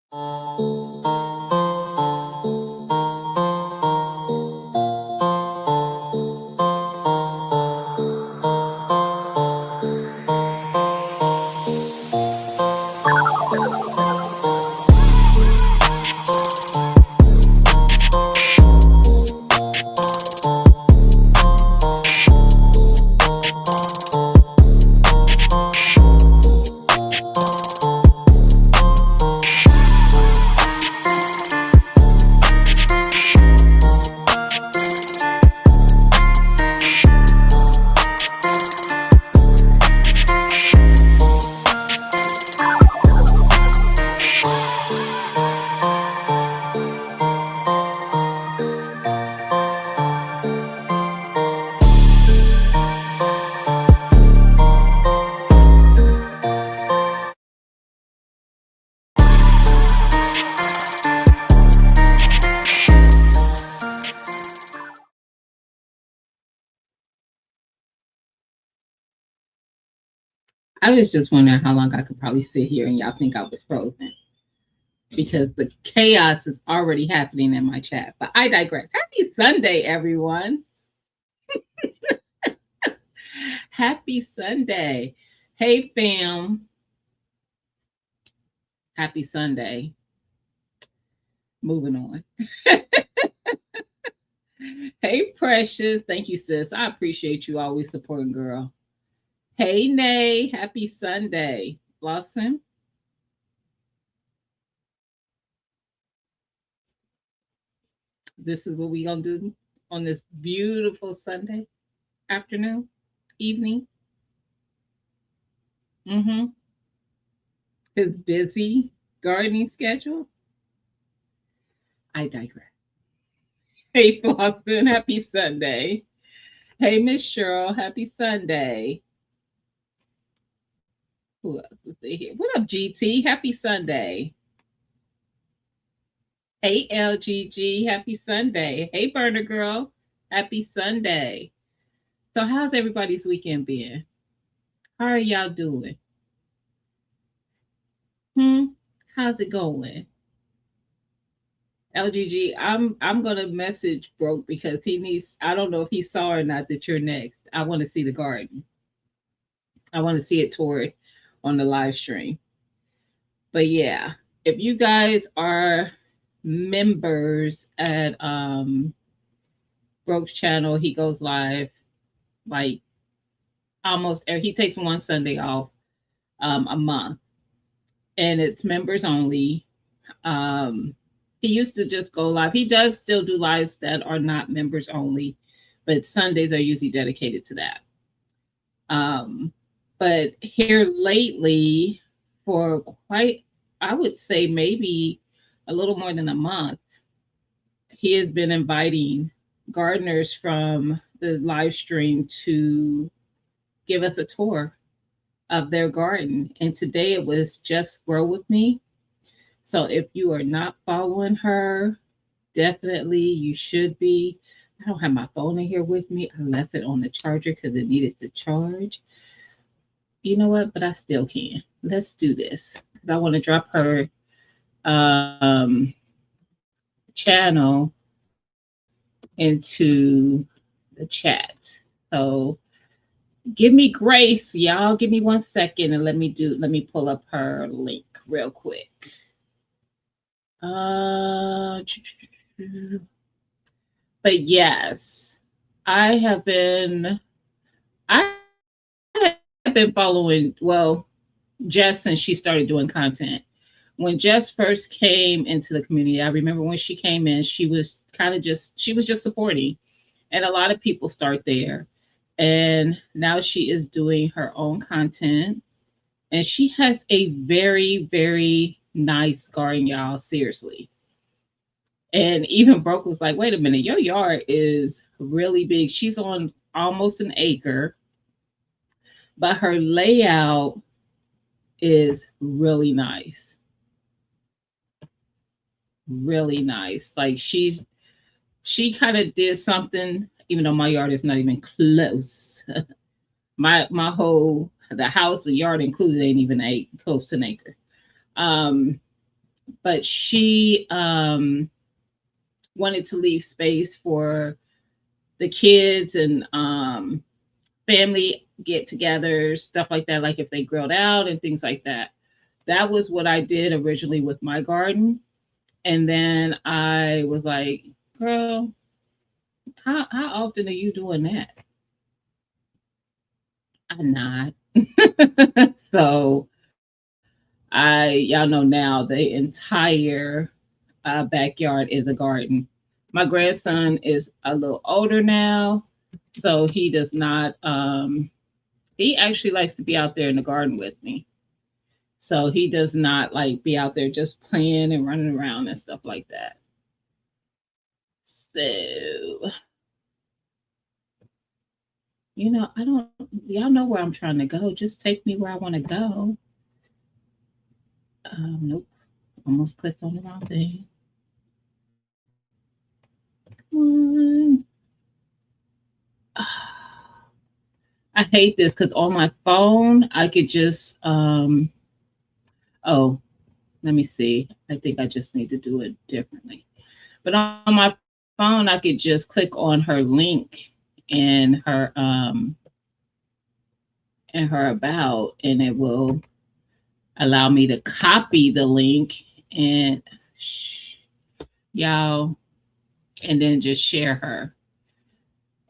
I was just wondering how long I could probably sit here and y'all think I was frozen because the chaos is already happening in my chat. But I digress. Happy Sunday, everyone. Happy Sunday. Hey, fam. Happy Sunday. Moving on. Hey, Precious. Thank you, sis. I appreciate you always supporting, girl. Hey, Nay. Happy Sunday. Blossom. This is what we going to do on this beautiful Sunday afternoon, evening. Mm-hmm. His busy gardening schedule. I digress. Hey, Boston, happy Sunday. Hey, Miss Cheryl, happy Sunday. Who else is there here? What up, GT? Happy Sunday. Hey, LGG, happy Sunday. Hey, Burner Girl, happy Sunday. So, how's everybody's weekend been? How are y'all doing? Hmm? How's it going? LGG, I'm gonna message Broke because he needs. I don't know if he saw or not that you're next. I want to see the garden. I want to see it toward on the live stream. But yeah, if you guys are members at Broke's channel, he goes live like almost. He takes one Sunday off a month, and it's members only. Um, he used to just go live. He does still do lives that are not members only, but Sundays are usually dedicated to that. Um, but here lately, for quite, I would say maybe a little more than a month, he has been inviting gardeners from the live stream to give us a tour of their garden. And today it was Just Grow With Me. So if you are not following her, definitely you should be. I don't have my phone in here with me. I left it on the charger because it needed to charge. You know what? But I still can. Let's do this. I want to drop her channel into the chat. So give me grace, y'all. Give me 1 second and let me pull up her link real quick. But yes, I have been I have been following Jess since she started doing content. When Jess first came into the community, I remember when she came in, she was just supporting. And a lot of people start there. And now she is doing her own content. And she has a very, very nice garden, y'all. Seriously. And even Broke was like, wait a minute, your yard is really big. She's on almost an acre, but her layout is really nice. Really nice. Like she kind of did something, even though my yard is not even close. my whole the house, the yard included ain't even close to an acre. Um, but she wanted to leave space for the kids and family get-togethers, stuff like that, like if they grilled out and things like that. That was what I did originally with my garden. And then I was like, girl, how often are you doing that? I'm not. So y'all know now the entire backyard is a garden. My grandson is a little older now, so he does not. He actually likes to be out there in the garden with me. So he does not like be out there just playing and running around and stuff like that. So, I don't, y'all know where I'm trying to go. Just take me where I want to go. Nope. Almost clicked on the wrong thing. Come on. I hate this because on my phone, I could just, oh, let me see. I think I just need to do it differently. But on my phone, I could just click on her link and her about, and it will allow me to copy the link and y'all, and then just share her.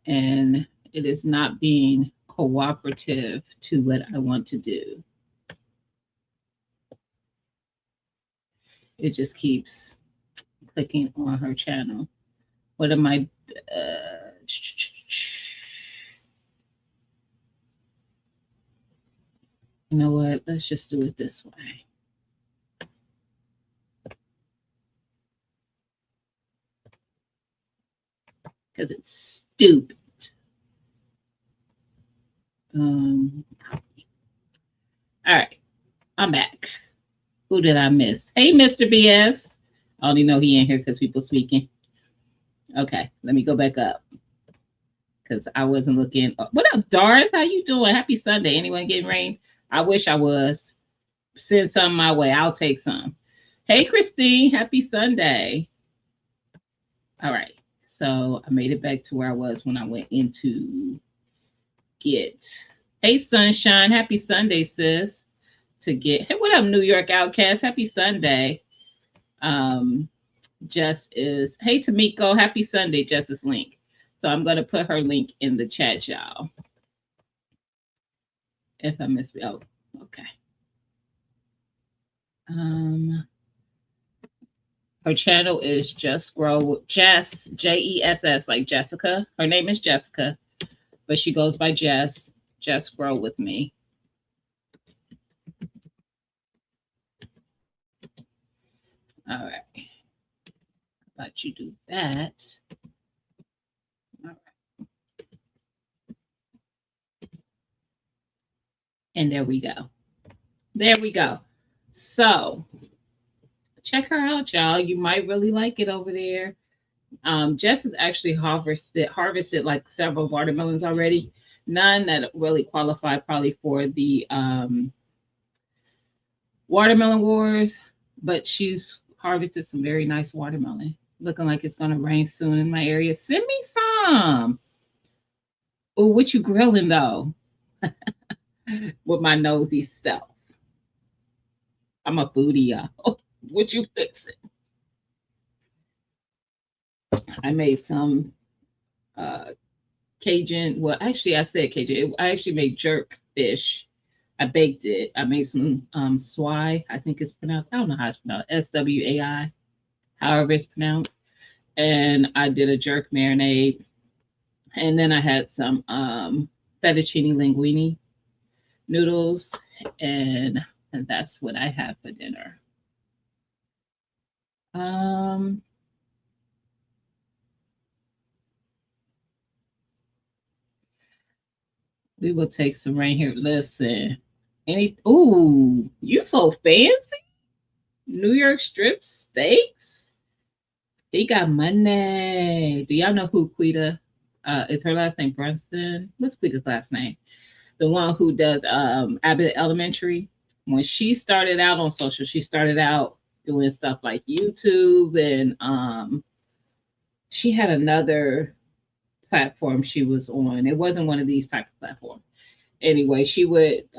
And it is not being cooperative to what I want to do. It just keeps clicking on her channel. What am I? You know what? Let's just do it this way. Because it's stupid. All right, I'm back. Who did I miss? Hey, Mr. BS. I only know he ain't here because people speaking. Okay, let me go back up because I wasn't looking. What up, Darth? How you doing? Happy Sunday. Anyone getting rain? I wish I was. Send some my way. I'll take some. Hey, Christine. Happy Sunday. All right. So I made it back to where I was when I went into Get. Hey, Sunshine. Happy Sunday, sis. To Get. Hey, what up, New York Outcast? Happy Sunday. Jess is. Hey, Tamiko. Happy Sunday, Jess's link. So I'm going to put her link in the chat, y'all. If I miss it. Oh, okay. Her channel is Just Grow Jess, Jess, like Jessica. Her name is Jessica, but she goes by Jess. Just Grow with me. All right. How about you do that? All right. And there we go. There we go. So check her out, y'all. You might really like it over there. Jess has actually harvested like several watermelons already. None that really qualify probably for the watermelon wars, but she's harvested some very nice watermelon. Looking like it's gonna rain soon in my area. Send me some. Oh, what you grilling though? With my nosy self. I'm a foodie, y'all. What you fixing? I made some uh Cajun. Well, actually, I said Cajun. I actually made jerk fish. I baked it. I made some swai. I think it's pronounced. I don't know how it's pronounced. SWAI, however it's pronounced. And I did a jerk marinade. And then I had some fettuccine linguine noodles, and that's what I have for dinner. Um, we will take some right here. Listen, ooh, you so fancy. New York strip steaks. He got money. Do y'all know who Quita? Is her last name Brunson? What's Quita's last name? The one who does Abbott Elementary. When she started out on social, she started out doing stuff like YouTube, and she had another platform she was on. It wasn't one of these type of platforms. Anyway, she would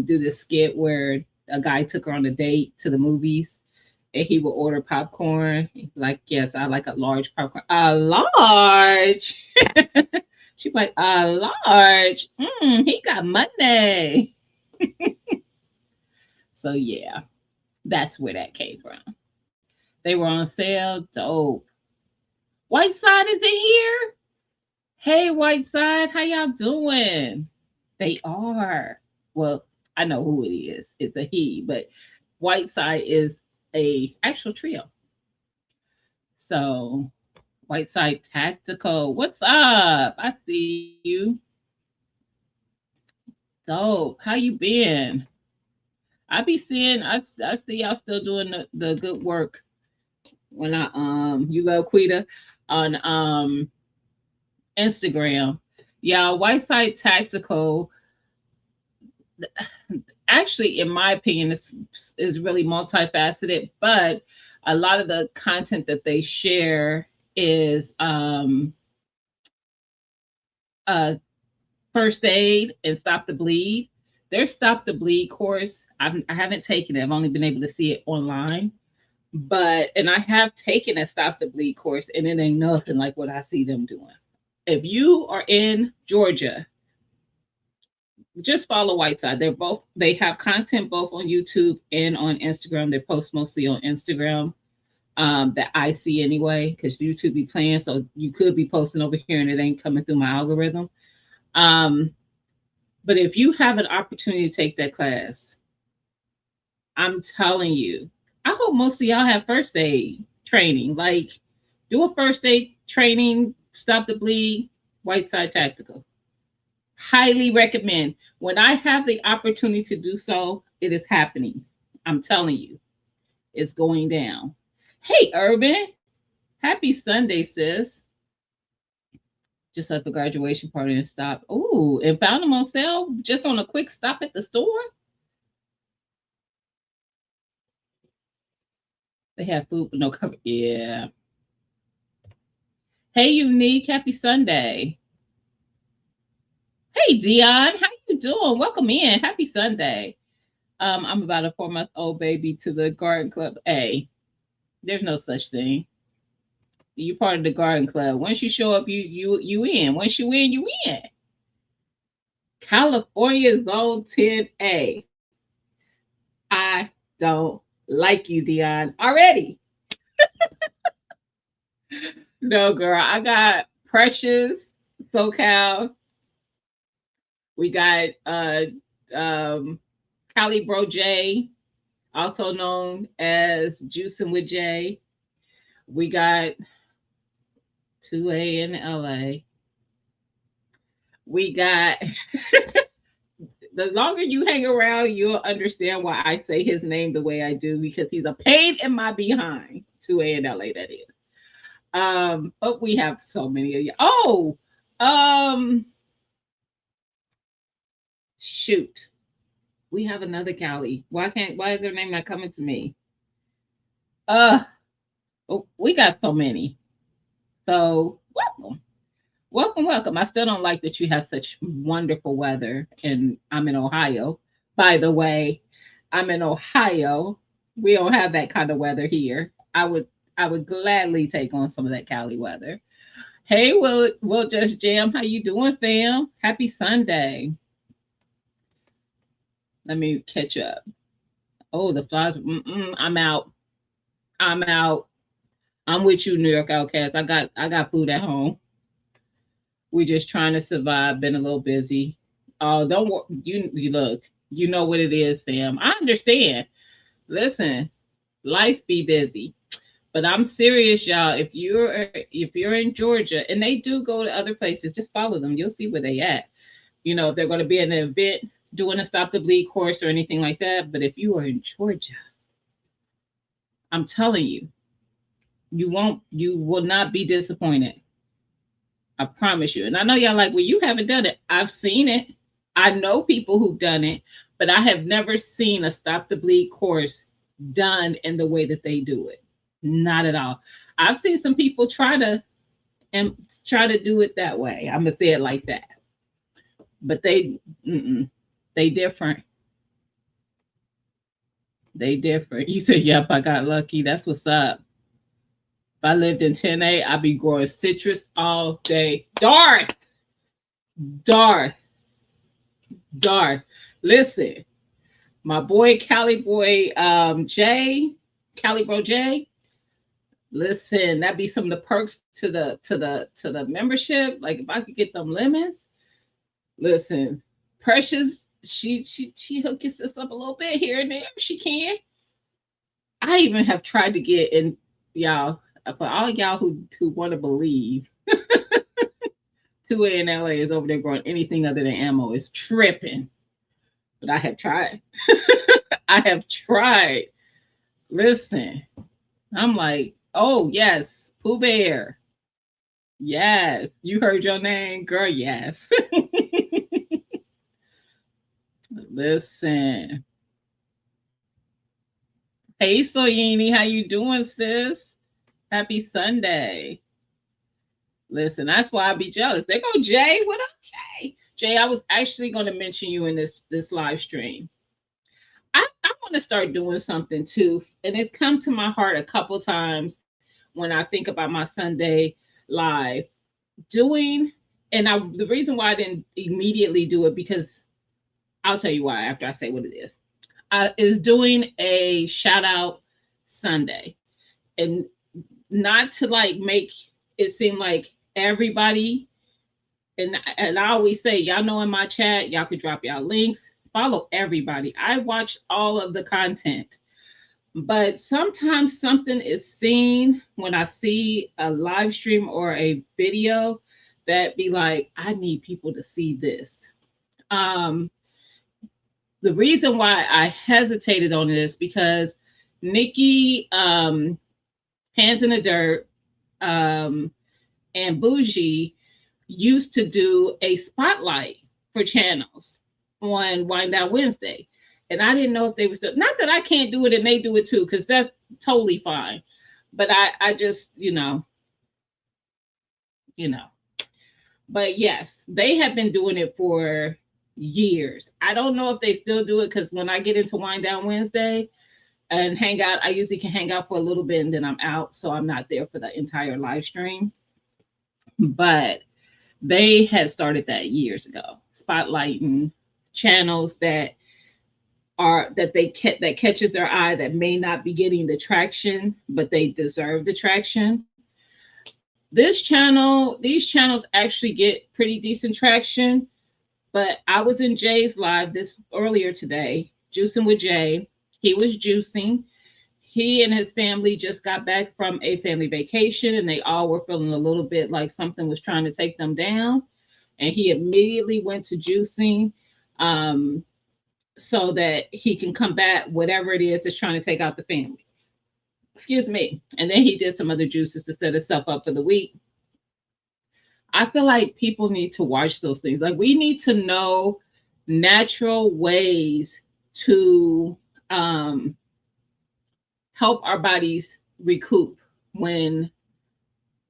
do this skit where a guy took her on a date to the movies, and he would order popcorn. Like, yes, I like a large popcorn. A large. She's like, a large. He got money. So yeah, that's where that came from. They were on sale. Dope. White Side is in here. Hey, White Side, how y'all doing? They are. Well, I know who it is. It's a he, but White Side is a actual trio. So White Side Tactical, what's up? I see you. Dope. How you been? I be seeing. I see y'all still doing the good work. When I you love Quita on Instagram. Yeah, White Side Tactical. Actually, in my opinion, this is really multifaceted, but a lot of the content that they share is uh first aid and stop the bleed. Their stop the bleed course, I haven't taken it. I've only been able to see it online, but and I have taken a stop the bleed course, and it ain't nothing like what I see them doing. If you are in Georgia, just follow Whiteside. They have content both on YouTube and on Instagram. They post mostly on Instagram, that I see anyway, because YouTube be playing, so you could be posting over here and it ain't coming through my algorithm. Um, but if you have an opportunity to take that class, I'm telling you, I hope most of y'all have first aid training. Like, do a first aid training, stop the bleed, Whiteside Tactical. Highly recommend. When I have the opportunity to do so, it is happening. I'm telling you, it's going down. Hey, Urban. Happy Sunday, sis. Just left a graduation party and stopped. Oh, and found them on sale just on a quick stop at the store. They have food but no cover. Yeah. Hey, Unique. Happy Sunday. Hey, Dion. How you doing? Welcome in. Happy Sunday. I'm about a 4-month-old baby to the garden club. A. There's no such thing. You're part of the garden club. Once you show up, you in. Once you in, you in. California Zone 10A. I don't like you, Dion. Already. No, girl. I got Precious, SoCal. We got Cali Bro J, also known as Juicing with Jay. We got 2A in LA. We got the longer you hang around, you'll understand why I say his name the way I do, because he's a pain in my behind. 2A in LA, that is. But we have so many of you. Oh, shoot. We have another Cali. Why is their name not coming to me? Oh, we got so many. So welcome. Welcome, welcome. I still don't like that you have such wonderful weather, and I'm in Ohio. By the way, I'm in Ohio. We don't have that kind of weather here. I would gladly take on some of that Cali weather. Hey, we'll just jam. How you doing, fam? Happy Sunday. Let me catch up. Oh, the flies. I'm out. I'm out. I'm with you, New York Outcast. I got food at home. We just trying to survive. Been a little busy. Oh, don't you look. You know what it is, fam. I understand. Listen, life be busy. But I'm serious, y'all. If you're in Georgia, and they do go to other places, just follow them. You'll see where they at. If they're going to be in an event doing a stop the bleed course or anything like that. But if you are in Georgia, I'm telling you, you will not be disappointed. I promise you. And I know y'all like, well, you haven't done it. I've seen it. I know people who've done it, but I have never seen a stop the bleed course done in the way that they do it. Not at all. I've seen some people and try to do it that way. I'm gonna say it like that, but they different. They different. You said, "Yep, I got lucky." That's what's up. If I lived in 10A, I'd be growing citrus all day. Darth, Darth. Listen, my boy Cali boy Jay, Cali bro Jay. Listen, that'd be some of the perks to the membership. Like if I could get them lemons. Listen, Precious, she hooks us up a little bit here and there. She can. I even have tried to get in, y'all. For all y'all who want to believe, 2A in LA is over there growing anything other than ammo. It's tripping. But I have tried. I have tried. Listen, I'm like, oh yes, Pooh Bear. Yes, you heard your name, girl. Yes. Listen. Hey Soyini, how you doing, sis? Happy Sunday. Listen, that's why I be jealous. They go, Jay. What up, Jay? Jay, I was actually going to mention you in this live stream. I want to start doing something too, and it's come to my heart a couple times when I think about my Sunday live doing. And the reason why I didn't immediately do it, because I'll tell you why after I say what it is doing a shout out Sunday, and not to like make it seem like everybody. And I always say, y'all know in my chat, y'all could drop y'all links, follow everybody. I watch all of the content, but sometimes something is seen when I see a live stream or a video that be like, I need people to see this. The reason why I hesitated on this because Nikki, Hands in the Dirt, and Bougie used to do a spotlight for channels on Wind Down Wednesday. And I didn't know if they were still, not that I can't do it and they do it too, because that's totally fine. But I just, but yes, they have been doing it for years. I don't know if they still do it because when I get into Wind Down Wednesday and hang out, I usually can hang out for a little bit and then I'm out. So I'm not there for the entire live stream. But they had started that years ago, spotlighting channels that catches their eye, that may not be getting the traction, but they deserve the traction. These channels actually get pretty decent traction. But I was in Jay's live this earlier today, juicing with Jay. He was juicing. He and his family just got back from a family vacation, and they all were feeling a little bit like something was trying to take them down. And he immediately went to juicing, so that he can combat whatever it is that's trying to take out the family. Excuse me. And then he did some other juices to set himself up for the week. I feel like people need to watch those things. Like we need to know natural ways to help our bodies recoup when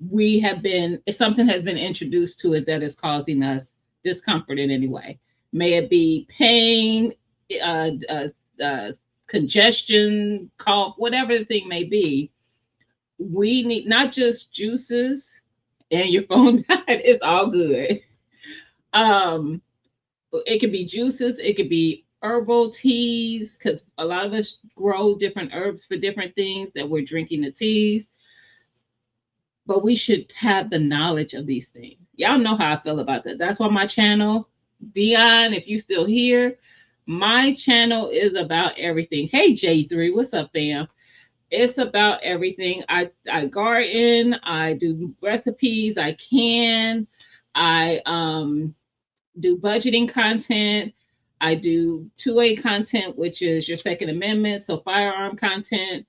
if something has been introduced to it that is causing us discomfort in any way. May it be pain, congestion, cough, whatever the thing may be. We need not just juices and your phone died. It's all good. It could be juices, it could be herbal teas, because a lot of us grow different herbs for different things that we're drinking the teas. But we should have the knowledge of these things. Y'all know how I feel about that. That's why my channel, Dion, if you still here, my channel is about everything. Hey J3, what's up, fam? It's about everything. I garden, I do recipes, I do budgeting content, I do 2A content, which is your Second Amendment, so firearm content.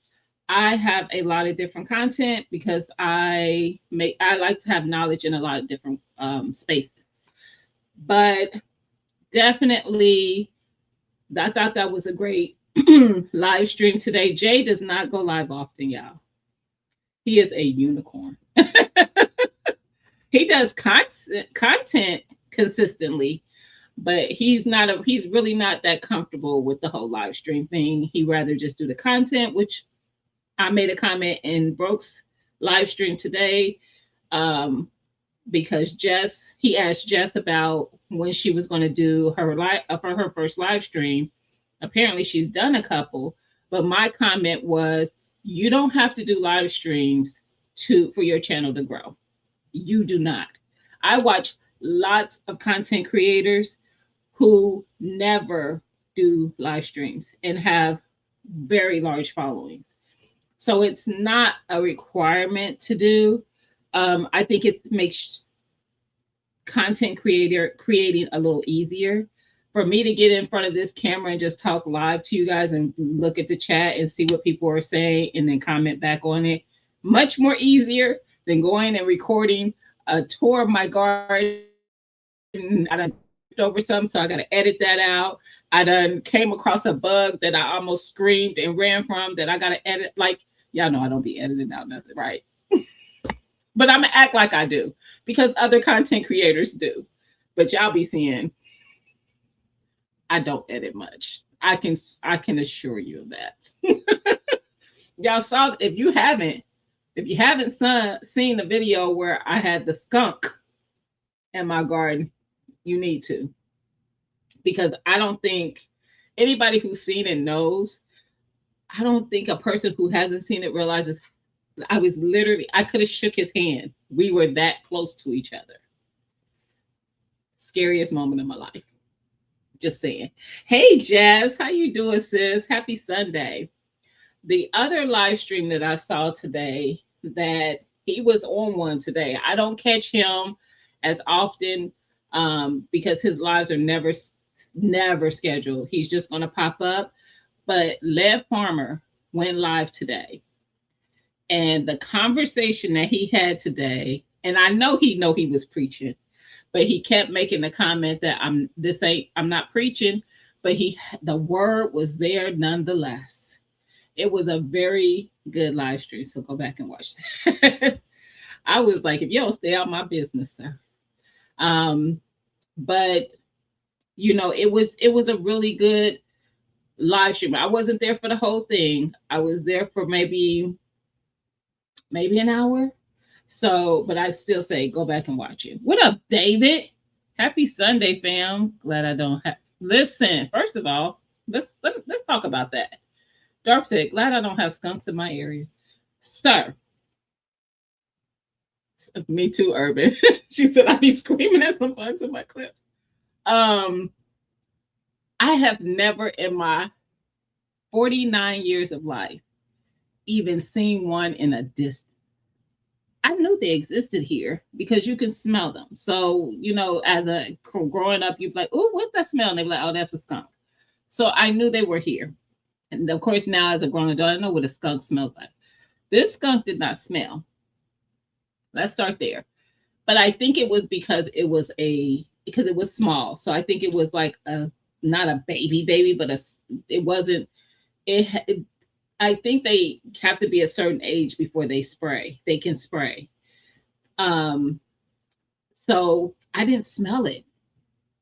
I have a lot of different content because I like to have knowledge in a lot of different spaces. But definitely, I thought that was a great live stream today. Jay does not go live often, y'all. He is a unicorn. He does content consistently, but he's really not that comfortable with the whole live stream thing. He rather just do the content, which I made a comment in Brooks live stream today, um, because he asked Jess about when she was going to do her live for her first live stream. Apparently, she's done a couple, but my comment was, you don't have to do live streams to for your channel to grow. You do not. I watch lots of content creators who never do live streams and have very large followings. So it's not a requirement to do. I think it makes creating a little easier. For me to get in front of this camera and just talk live to you guys and look at the chat and see what people are saying and then comment back on it, much more easier than going and recording a tour of my garden. I done over some, so I got to edit that out. I done came across a bug that I almost screamed and ran from that I got to edit. Like, y'all know I don't be editing out nothing, right? But I'm going to act like I do because other content creators do. But y'all be seeing I don't edit much. I can assure you of that. Y'all saw if you haven't seen the video where I had the skunk in my garden, you need to, because I don't think anybody who's seen it knows. I don't think a person who hasn't seen it realizes I could have shook his hand. We were that close to each other. Scariest moment of my life. Just saying. Hey Jazz, how you doing, sis? Happy Sunday. The other live stream that I saw today, that he was on one today. I don't catch him as often, because his lives are never scheduled. He's just going to pop up. But Lev Farmer went live today, and the conversation that he had today, and I know he was preaching, but he kept making the comment that I'm not preaching, but the word was there nonetheless. It was a very good live stream, so go back and watch that. I was like, if you don't stay out my business, sir. But it was a really good live stream. I wasn't there for the whole thing. I was there for maybe an hour. So, but I still say go back and watch it. What up, David? Happy Sunday, fam. Glad I don't have. Listen, first of all, let's talk about that. Dark said, glad I don't have skunks in my area, sir. Me too, Urban. She said I'd be screaming at some bugs in my clip. I have never in my 49 years of life even seen one in a distance. I knew they existed here because you can smell them. So, as a growing up, you'd be like, oh, what's that smell? And they'd be like, oh, that's a skunk. So I knew they were here. And of course, now as a grown adult, I know what a skunk smells like. This skunk did not smell. Let's start there. But I think it was because it was small. So I think it was like not a baby, but it wasn't, it I think they have to be a certain age before they can spray. So I didn't smell it.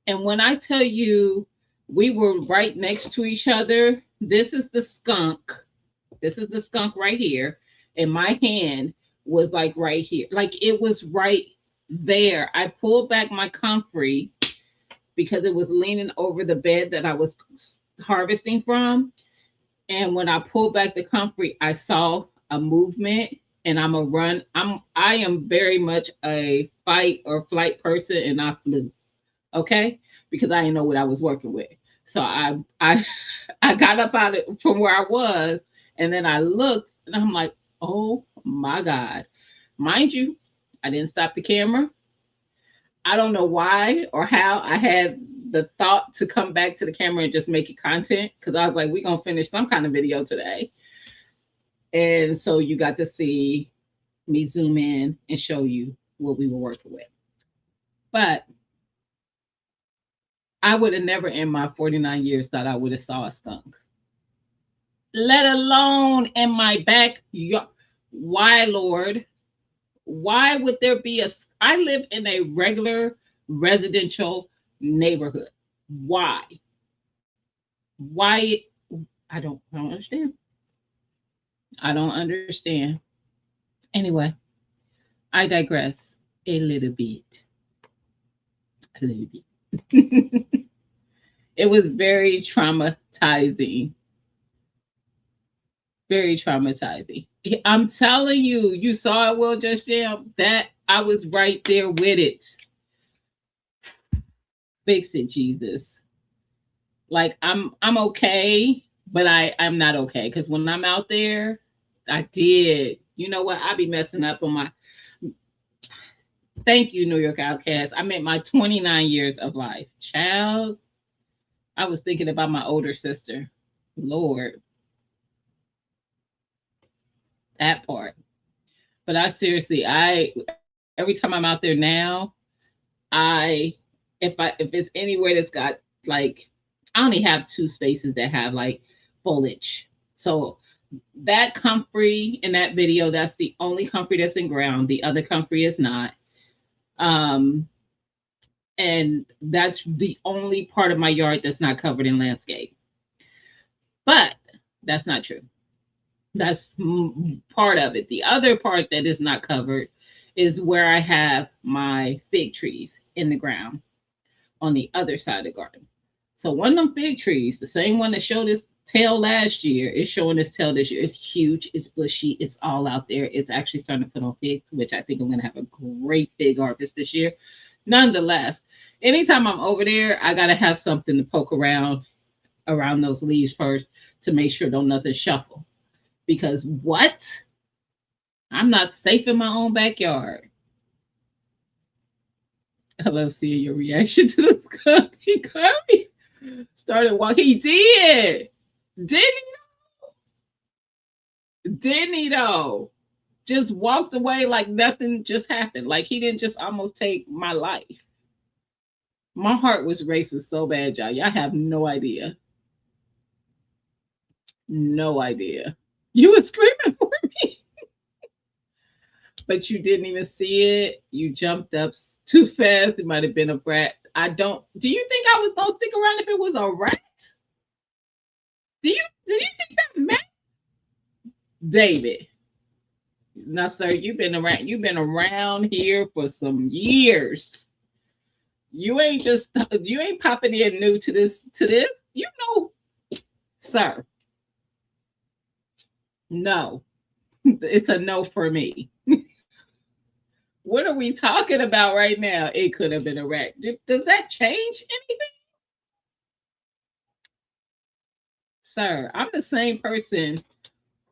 And when I tell you we were right next to each other, this is the skunk. This is the skunk right here. And my hand was like right here. Like it was right there. I pulled back my comfrey because it was leaning over the bed that I was harvesting from. And when I pulled back the comfrey, I saw a movement, and I'm a run. I am very much a fight or flight person, and I flew. Okay, because I didn't know what I was working with. So I I got up out of from where I was, and then I looked, and I'm like, oh my God. Mind you, I didn't stop the camera. I don't know why or how I had the thought to come back to the camera and just make it content, because I was like, we're going to finish some kind of video today. And so you got to see me zoom in and show you what we were working with. But I would have never in my 49 years thought I would have saw a skunk. let alone in my backyard. Why, Lord? Why would there be a? I live in a regular residential neighborhood. Why? Why? I don't understand. I don't understand. Anyway, I digress a little bit. A little bit. It was very traumatizing. Very traumatizing. I'm telling you, you saw it, Will, just now. That I was right there with it. Fix it, Jesus. Like I'm okay, but I'm not okay because when I'm out there, I did. You know what? I be messing up on my. Thank you, New York Outcast. I meant my 29 years of life, child. I was thinking about my older sister. Lord, that part. But I seriously, I every time I'm out there now, I if it's anywhere that's got like I only have two spaces that have like foliage. So that comfrey in that video, that's the only comfrey that's in ground. The other comfrey is not. Um, and that's the only part of my yard that's not covered in landscape. But that's not true. That's part of it. The other part that is not covered is where I have my fig trees in the ground on the other side of the garden. So one of them fig trees, the same one that showed its tail last year, is showing its tail this year. It's huge, it's bushy, it's all out there. It's actually starting to put on figs, which I think I'm going to have a great fig harvest this year. Nonetheless, anytime I'm over there, I got to have something to poke around those leaves first to make sure don't nothing shuffle. Because what? I'm not safe in my own backyard. I love seeing your reaction to the skunk. He coming. Started walking. He did. Didn't he though? Just walked away like nothing just happened. Like he didn't just almost take my life. My heart was racing so bad, y'all. Y'all have no idea. No idea. You were screaming for me, but you didn't even see it. You jumped up too fast. It might have been a rat. I don't. Do you think I was gonna stick around if it was a rat? Do you think that meant David? Now, sir, you've been around. You've been around here for some years. You ain't popping in new to this. You know, sir. No, it's a no for me. What are we talking about right now? It could have been a rat. Does that change anything? Sir, I'm the same person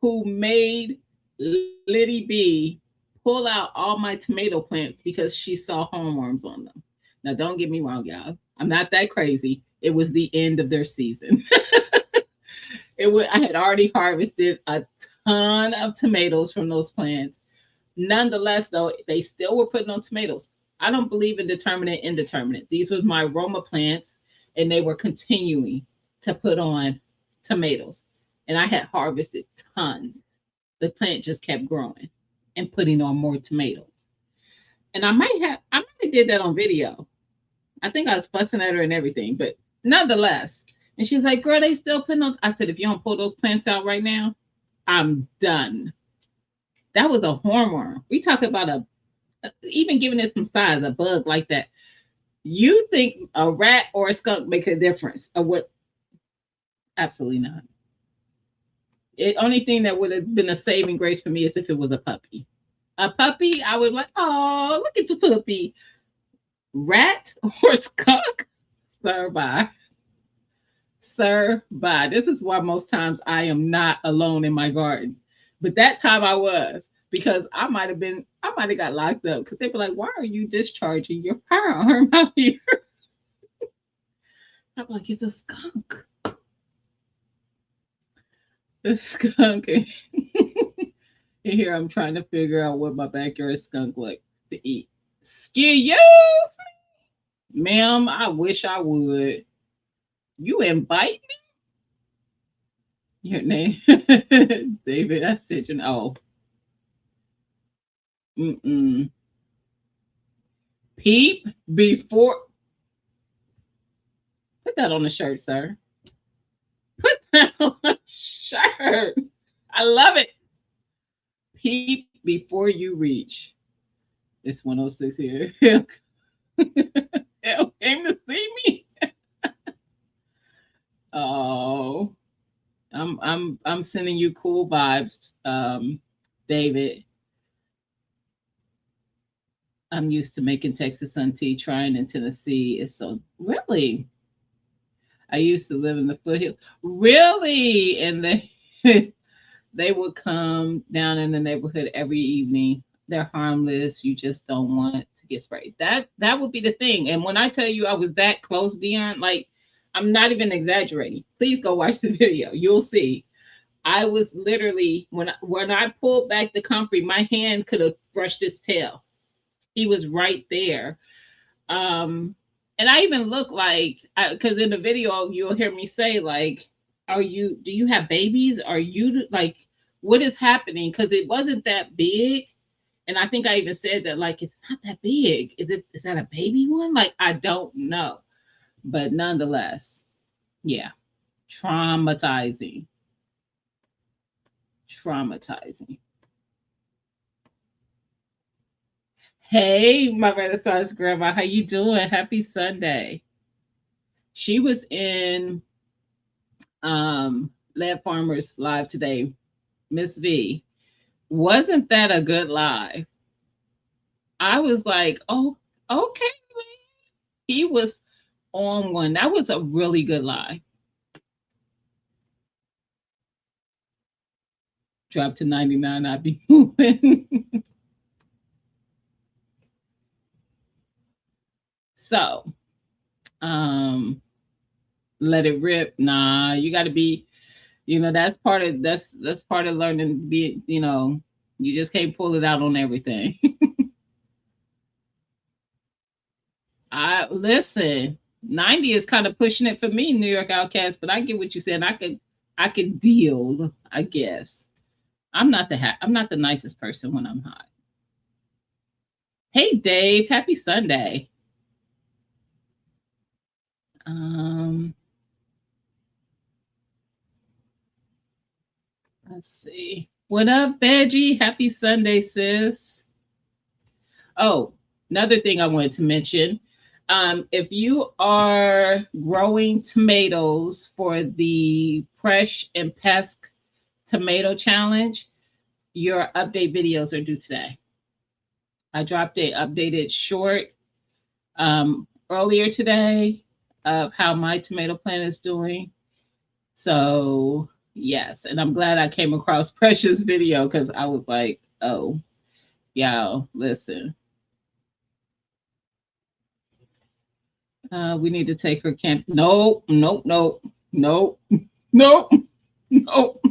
who made Liddy B pull out all my tomato plants because she saw hornworms on them. Now, don't get me wrong, y'all. I'm not that crazy. It was the end of their season. I had already harvested a ton of tomatoes from those plants. Nonetheless, though, they still were putting on tomatoes. I don't believe in determinate indeterminate. These were my Roma plants, and they were continuing to put on tomatoes. And I had harvested tons. The plant just kept growing and putting on more tomatoes. And I might have did that on video. I think I was fussing at her and everything, but nonetheless. And she's like, girl, they still putting on. I said, if you don't pull those plants out right now, I'm done. That was a hornworm. We talk about even giving it some size, a bug like that. You think a rat or a skunk make a difference? Or what? Absolutely not. The only thing that would have been a saving grace for me is if it was a puppy. A puppy, I would like, oh, look at the puppy. Rat or skunk? Sir, bye. Sir, bye. This is why most times I am not alone in my garden. But that time I was because I might have got locked up because they'd be like, why are you discharging your firearm out here? I'm like, it's a skunk. The skunk. And here I'm trying to figure out what my backyard skunk like to eat. Excuse me, ma'am. I wish I would. You invite me? Your name, David. I said, mm-mm. Peep before. Put that on the shirt, sir. Put that on the shirt. I love it. Peep before you reach. It's 106 here. Hell came to see me. Oh, I'm sending you cool vibes, David. I'm used to making Texas sun tea. Trying in Tennessee is so really. I used to live in the foothill. Really, and they they would come down in the neighborhood every evening. They're harmless. You just don't want to get sprayed. That would be the thing. And when I tell you I was that close, Dion, like I'm not even exaggerating. Please go watch the video. You'll see. I was literally when I pulled back the comfrey, my hand could have brushed his tail. He was right there. Um, and I even look like because in the video you'll hear me say like, "Are you? Do you have babies? Are you like, what is happening?" Because it wasn't that big, and I think I even said that like it's not that big. Is it? Is that a baby one? Like I don't know, but nonetheless, yeah, traumatizing, traumatizing. Hey, my Renaissance grandma, how you doing? Happy Sunday. She was in Lab Farmers live today. Miss V. Wasn't that a good live? I was like, oh, okay. He was on one. That was a really good live. Drop to 99, I'd be moving. So, um, let it rip. Nah, you gotta be, that's part of learning to be, you just can't pull it out on everything. I listen. 90 is kind of pushing it for me, New York Outcast, but I get what you said. I could deal, I guess. I'm not the nicest person when I'm hot. Hey Dave, happy Sunday. Um, let's see. What up, Veggie? Happy Sunday, sis. Oh, another thing I wanted to mention. If you are growing tomatoes for the Fresh and Pesc Tomato Challenge, your update videos are due today. I dropped a updated short earlier today of how my tomato plant is doing. So yes, and I'm glad I came across Precious video because I was like, oh, y'all, listen. We need to take her camp. Nope, nope, nope, nope, nope, nope,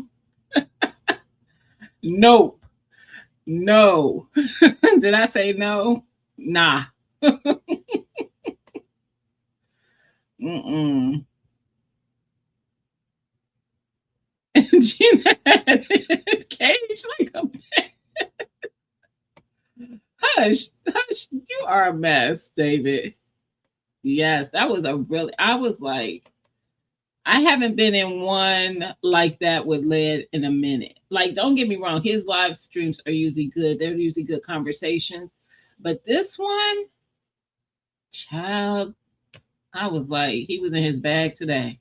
nope, no. Did I say no? Nah. Mm-mm. And Gina had it caged like a hush, hush. You are a mess, David. Yes, that was a really. I was like, I haven't been in one like that with Led in a minute. Like, don't get me wrong, his live streams are usually good. They're usually good conversations, but this one, child, I was like, he was in his bag today.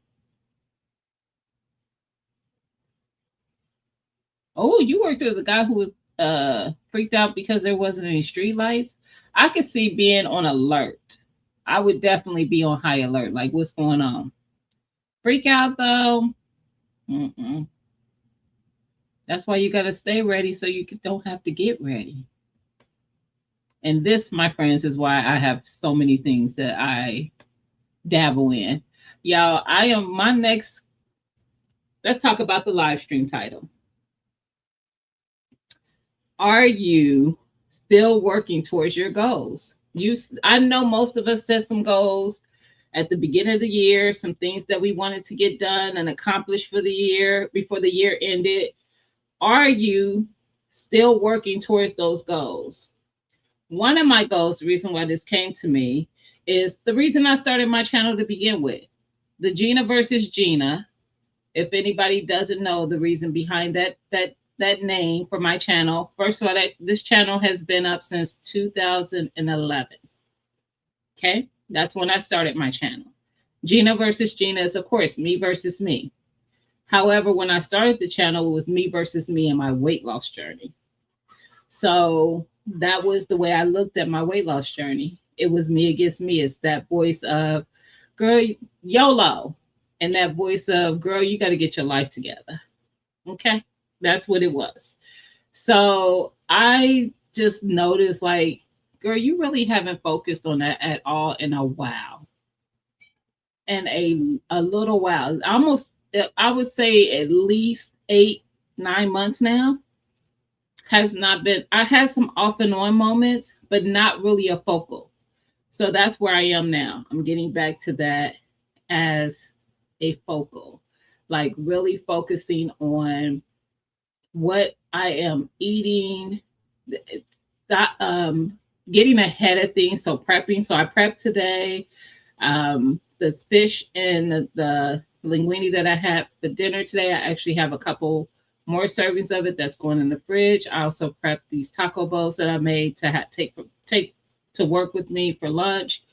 Oh, you worked with a guy who was freaked out because there wasn't any street lights. I could see being on alert. I would definitely be on high alert. Like, what's going on? Freak out though. Mm-mm. That's why you got to stay ready so you don't have to get ready. And this, my friends, is why I have so many things that I dabble in. Y'all, I am my next. Let's talk about the live stream title. Are you still working towards your goals? I know most of us set some goals at the beginning of the year, some things that we wanted to get done and accomplished for the year before the year ended. Are you still working towards those goals? One of my goals, the reason why this came to me, is the reason I started my channel to begin with. The Gina versus Gina. If anybody doesn't know the reason behind that name for my channel, first of all, this channel has been up since 2011. Okay, that's when I started my channel. Gina versus Gina is, of course, me versus me. However, when I started the channel, it was me versus me and my weight loss journey. So that was the way I looked at my weight loss journey. It was me against me. It's that voice of, girl, YOLO, and that voice of, girl, you got to get your life together. Okay, that's what it was. So I just noticed, like, girl, you really haven't focused on that at all in a while. And a little while, almost, I would say at least 8-9 months now, has not been. I had some off and on moments, but not really a focal. So that's where I am now. I'm getting back to that as a focal, like really focusing on what I am eating, getting ahead of things. So prepping. So I prepped today. The fish and the linguine that I had for dinner today, I actually have a couple more servings of it that's going in the fridge. I also prepped these taco bowls that I made to take to work with me for lunch.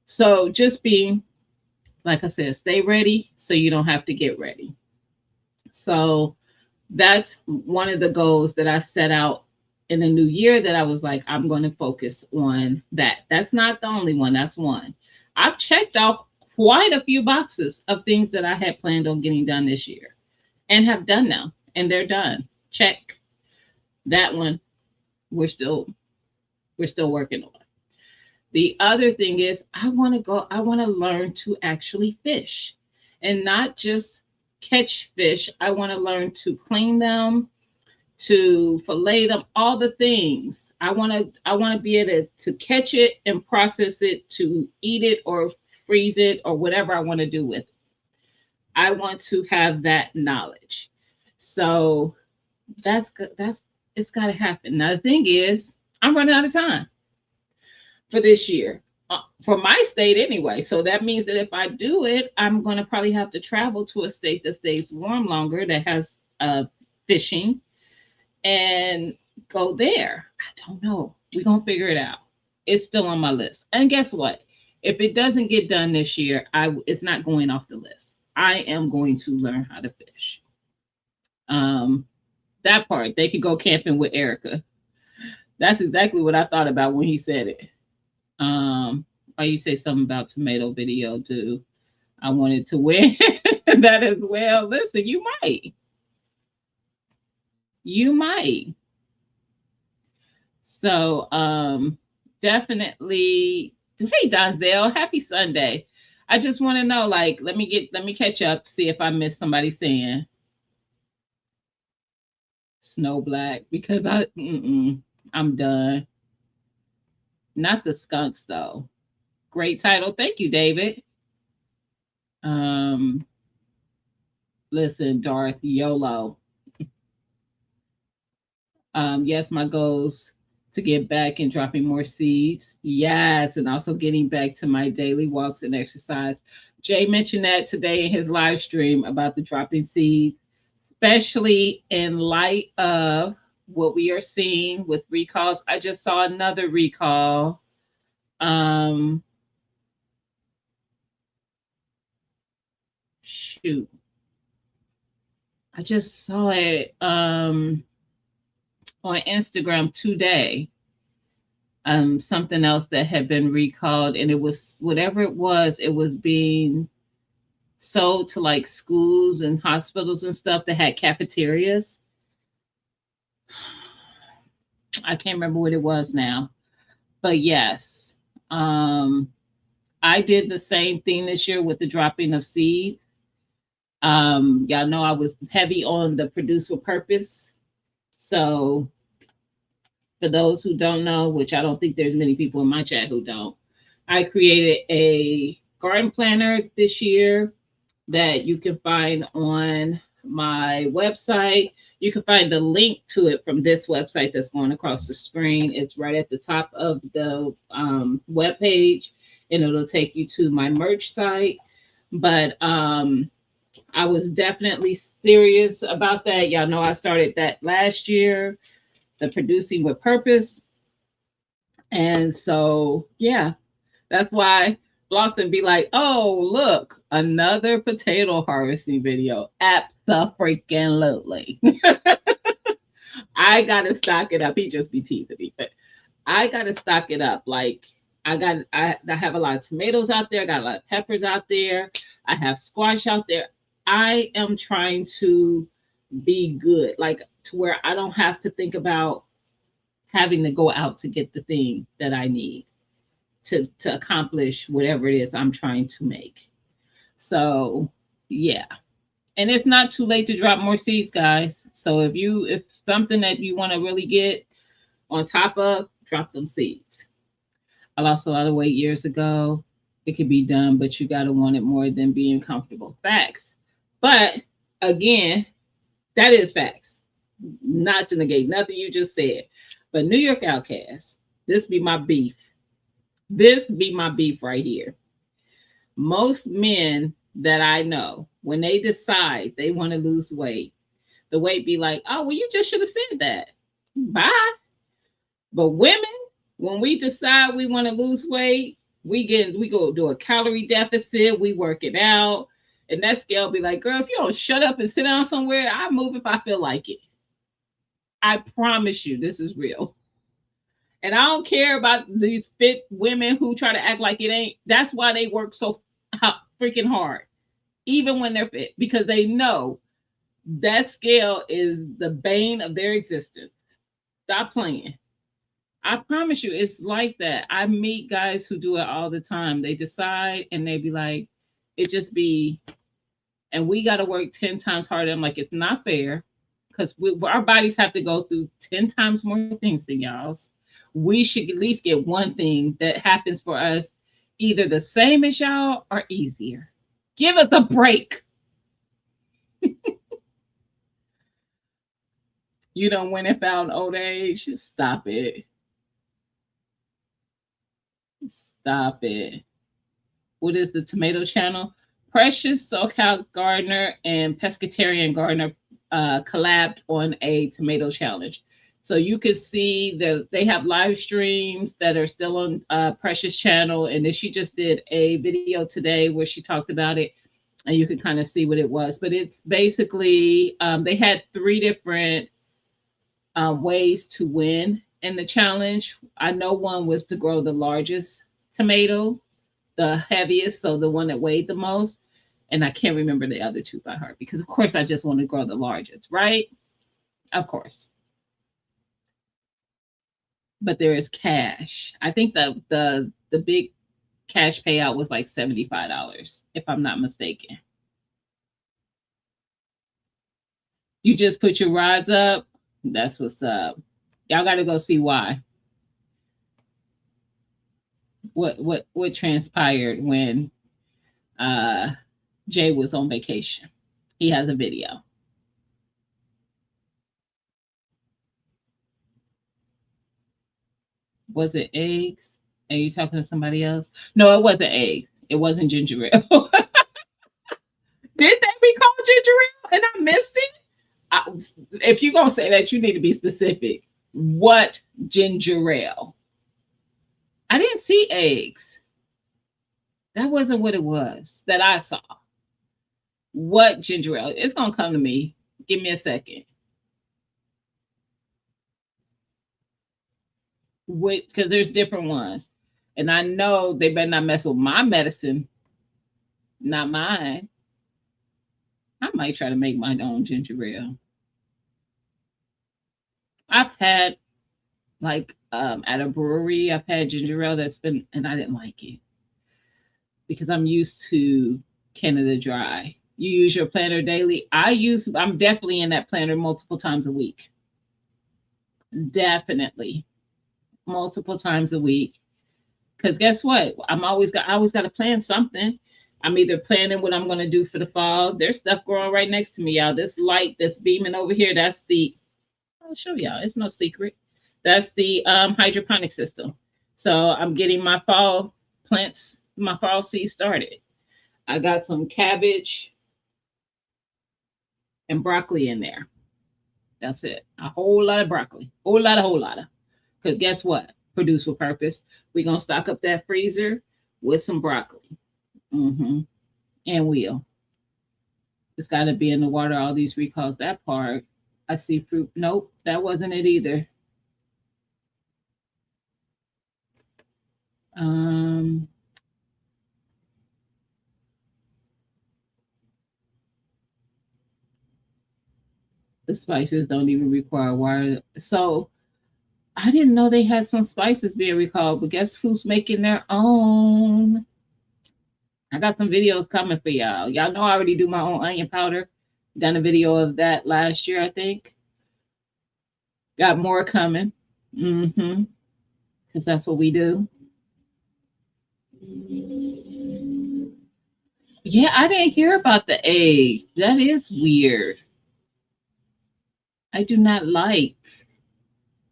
So just being, like I said, stay ready so you don't have to get ready. So that's one of the goals that I set out in the new year, that I was like, I'm going to focus on that. That's not the only one. That's one. I've checked off quite a few boxes of things that I had planned on getting done this year and have done now, and they're done. Check. That one we're still working on. The other thing is, I want to learn to actually fish and not just catch fish. I want to learn to clean them, to fillet them, all the things. I want to be able to catch it and process it, to eat it or freeze it or whatever I want to do with it. I want to have that knowledge. So that's good. It's got to happen. Now the thing is, I'm running out of time for this year, for my state anyway. So that means that if I do it, I'm going to probably have to travel to a state that stays warm longer, that has fishing, and go there. I don't know. We're going to figure it out. It's still on my list. And guess what? If it doesn't get done this year, it's not going off the list. I am going to learn how to fish. That part, they could go camping with Erica. That's exactly what I thought about when he said it. Why you say something about tomato video too? I wanted to wear that as well. Listen, you might. You might. So definitely. Hey Donzel, happy Sunday. I just want to know, like, let me catch up, see if I missed somebody saying Snow Black, because I'm done. Not the skunks though. Great title. Thank you, David. Listen, Darth, YOLO. Yes, my goals to get back and dropping more seeds. Yes, and also getting back to my daily walks and exercise. Jay mentioned that today in his live stream about the dropping seeds, especially in light of what we are seeing with recalls. I just saw another recall. Shoot. I just saw it on Instagram today. Something else that had been recalled, and it was whatever it was being sold to like schools and hospitals and stuff that had cafeterias. I can't remember what it was now, but yes, I did the same thing this year with the dropping of seeds. Y'all know I was heavy on the Produce with Purpose. So for those who don't know, which I don't think there's many people in my chat who don't, I created a garden planner this year that you can find on my website. You can find the link to it from this website that's going across the screen. It's right at the top of the web page, and it'll take you to my merch site. But I was definitely serious about that. Y'all know I started that last year, the Producing with Purpose. And so, yeah, that's why Blossom be like, oh, look, another potato harvesting video. Abso-freaking-lutely. I got to stock it up. He just be teasing me, but I got to stock it up. Like, I have a lot of tomatoes out there. I got a lot of peppers out there. I have squash out there. I am trying to be good, like to where I don't have to think about having to go out to get the thing that I need to accomplish whatever it is I'm trying to make. So yeah. And it's not too late to drop more seeds, guys. So if something that you want to really get on top of, drop them seeds. I lost a lot of weight years ago. It could be done, but you gotta want it more than being comfortable. Facts. But again, that is facts. Not to negate nothing you just said. But New York Outcast, this be my beef. This be my beef right here. Most men that I know, when they decide they want to lose weight, the weight be like, oh, well, you just should have said that. Bye. But women, when we decide we want to lose weight, we go do a calorie deficit, we work it out, and that scale be like, girl, if you don't shut up and sit down somewhere, I move if I feel like it. I promise you, this is real. And I don't care about these fit women who try to act like it ain't. That's why they work so freaking hard, even when they're fit, because they know that scale is the bane of their existence. Stop playing. I promise you, it's like that. I meet guys who do it all the time. They decide and they be like, it just be, and we got to work 10 times harder. I'm like, it's not fair because our bodies have to go through 10 times more things than y'all's. We should at least get one thing that happens for us either the same as y'all or easier. Give us a break. You don't win and found old age. Stop it. Stop it. What is the tomato channel? Precious SoCal Gardener and Pescatarian Gardener collabed on a tomato challenge. So you can see they have live streams that are still on Precious channel. And then she just did a video today where she talked about it. And you can kind of see what it was. But it's basically, they had 3 different ways to win in the challenge. I know one was to grow the largest tomato, the heaviest, so the one that weighed the most. And I can't remember the other 2 by heart because, of course, I just want to grow the largest, right? Of course. But there is cash. I think the big cash payout was like $75, if I'm not mistaken. You just put your rods up. That's what's up. Y'all got to go see why. What transpired when Jay was on vacation. He has a video. Was it eggs? Are you talking to somebody else? No, it wasn't eggs. It wasn't ginger ale. Did that be called ginger ale and I missed it? If you're going to say that, you need to be specific. What ginger ale? I didn't see eggs. That wasn't what it was that I saw. What ginger ale? It's going to come to me. Give me a second. Because there's different ones. And I know they better not mess with my medicine. Not mine. I might try to make my own ginger ale. I've had, like, at a brewery, I've had ginger ale that's been, and I didn't like it. Because I'm used to Canada Dry. You use your planner daily. I'm definitely in that planner multiple times a week. Definitely. Multiple times a week. Because guess what? I always got to plan something. I'm either planning what I'm going to do for the fall. There's stuff growing right next to me, y'all. This light that's beaming over here, that's the, I'll show y'all. It's no secret. That's the hydroponic system. So I'm getting my fall plants, my fall seeds started. I got some cabbage and broccoli in there. That's it. A whole lot of broccoli. Whole lot of. Because guess what? Produce with purpose. We're going to stock up that freezer with some broccoli. Mm-hmm. And we'll. It's got to be in the water, all these recalls. That part, I see fruit. Nope, that wasn't it either. Um, the spices don't even require water. So I didn't know they had some spices being recalled, but guess who's making their own? I got some videos coming for y'all. Y'all know I already do my own onion powder. Done a video of that last year, I think. Got more coming. Mm-hmm. Because that's what we do. Yeah, I didn't hear about the eggs. That is weird. I do not like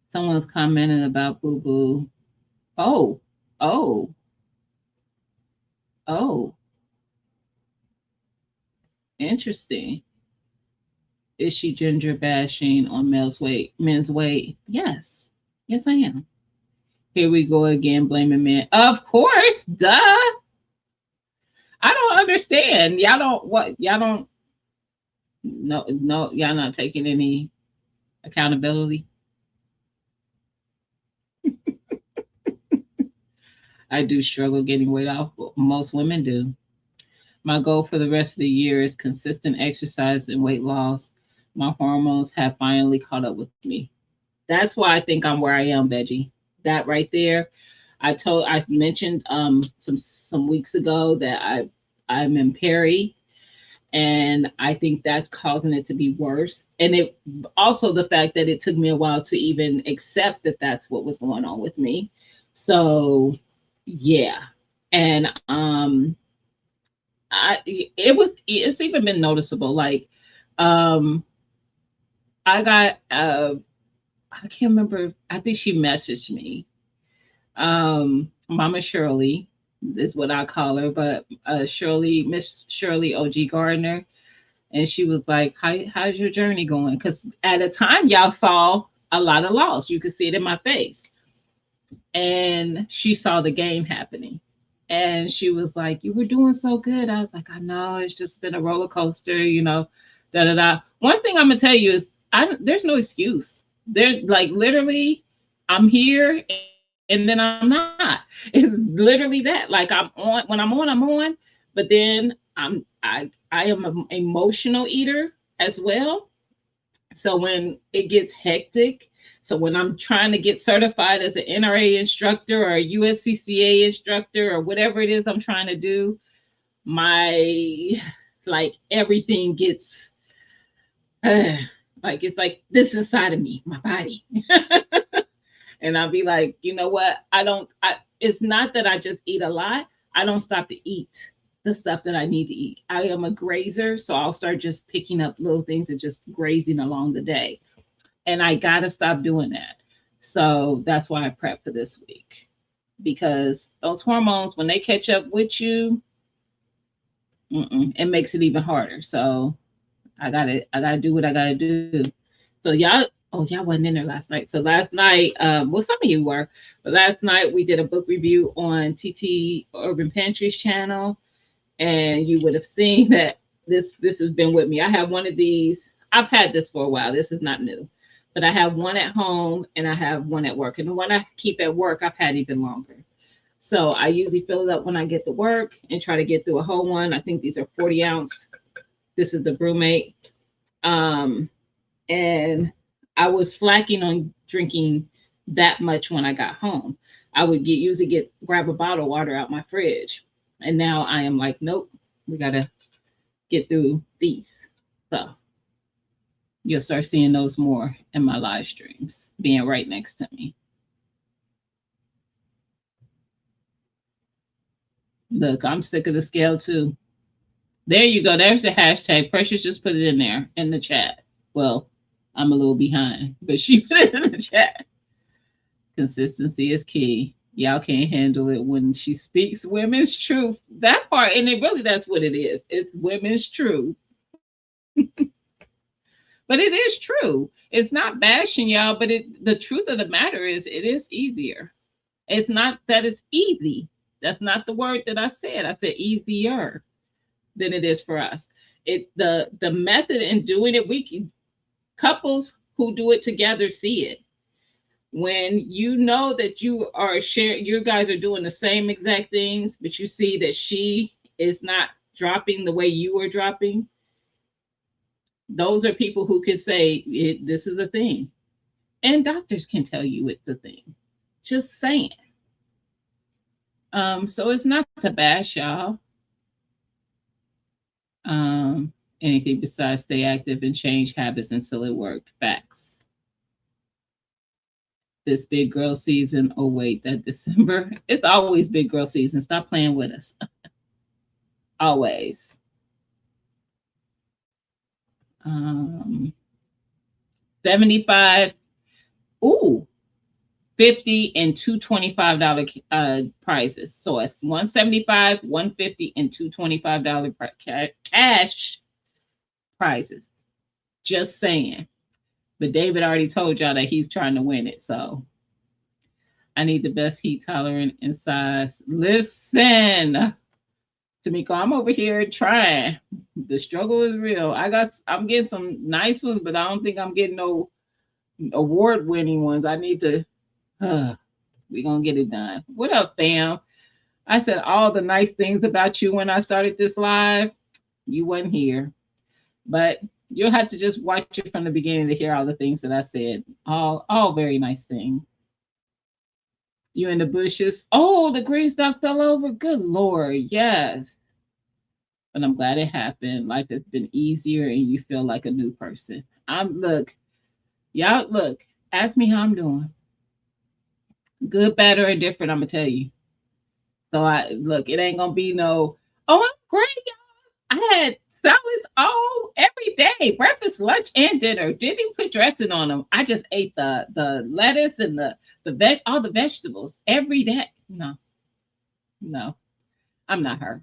someone's commenting about boo boo. Oh, oh, oh, interesting. Is she ginger bashing on men's weight? Yes. Yes, I am. Here we go again, blaming men. Of course, duh. I don't understand. Y'all don't what y'all don't no, y'all not taking any accountability. I do struggle getting weight off. Most women do. My goal for the rest of the year is consistent exercise and weight loss. My hormones have finally caught up with me. That's why I think I'm where I am, Veggie. That right there. I mentioned some weeks ago that I'm in Perry, and I think that's causing it to be worse. And it also the fact that it took me a while to even accept that that's what was going on with me. So yeah, and it's even been noticeable. Like um I got I can't remember. I think she messaged me. Mama Shirley is what I call her, but Miss Shirley OG Gardner, and she was like, how's your journey going?" Because at a time, y'all saw a lot of loss. You could see it in my face, and she saw the game happening, and she was like, "You were doing so good." I was like, "I know. It's just been a roller coaster, you know." Da da da. One thing I'm gonna tell you is, there's no excuse. There's like literally, I'm here and then I'm not. It's literally that. Like I'm on when I'm on, but then I am an emotional eater as well. So when it gets hectic, so when I'm trying to get certified as an NRA instructor or a USCCA instructor or whatever it is I'm trying to do, my like everything gets uh, like it's like this inside of me, my body. And I'll be like, you know what? It's not that I just eat a lot. I don't stop to eat the stuff that I need to eat. I am a grazer, so I'll start just picking up little things and just grazing along the day. And I got to stop doing that. So that's why I prep for this week. Because those hormones, when they catch up with you, it makes it even harder. So I gotta do what I gotta do. So y'all wasn't in there last night. So last night, well, some of you were, but last night we did a book review on TT Urban Pantry's channel, and you would have seen that this has been with me. I have one of these. I've had this for a while. This is not new, but I have one at home and I have one at work, and the one I keep at work I've had even longer. So I usually fill it up when I get to work and try to get through a whole one. I think these are 40 ounce. This is the Brewmate. Um, and I was slacking on drinking that much when I got home. I would usually grab a bottle of water out my fridge, and now I am like, nope, we gotta get through these. So you'll start seeing those more in my live streams, being right next to me. Look, I'm sick of the scale too. There you go. There's the hashtag. Precious just put it in there in the chat. Well, I'm a little behind, but she put it in the chat. Consistency is key. Y'all can't handle it when she speaks women's truth. That part, and it really that's what it is. It's women's truth. But it is true. It's not bashing y'all, but the truth of the matter is it is easier. It's not that it's easy. That's not the word that I said. I said easier than it is for us. The method in doing it, we can couples who do it together see it. When you know that you are sharing, you guys are doing the same exact things, but you see that she is not dropping the way you are dropping, those are people who can say this is a thing. And doctors can tell you it's a thing. Just saying. So it's not to bash y'all. Anything besides stay active and change habits until it worked. Facts. This big girl season. Oh wait, that December. It's always big girl season. Stop playing with us. Always. 75. Ooh. 50 and $225 prizes. So it's $175, $150, and $225 cash prizes. Just saying. But David already told y'all that he's trying to win it. So I need the best heat tolerant and size. Listen, Tamiko, I'm over here trying. The struggle is real. I'm getting some nice ones, but I don't think I'm getting no award-winning ones. I need to we're gonna get it done. What up, fam? I said all the nice things about you when I started this live. You wasn't here, but you'll have to just watch it from the beginning to hear all the things that I said. All very nice things. You in the bushes? Oh, the green stuff fell over. Good Lord, yes. But I'm glad it happened. Life has been easier, and you feel like a new person. Y'all look. Ask me how I'm doing. Good, bad, or indifferent, I'm gonna tell you. So it ain't gonna be no, oh, I'm great, y'all. I had salads all every day, breakfast, lunch, and dinner. Didn't even put dressing on them. I just ate the lettuce and all the vegetables every day. No, I'm not her.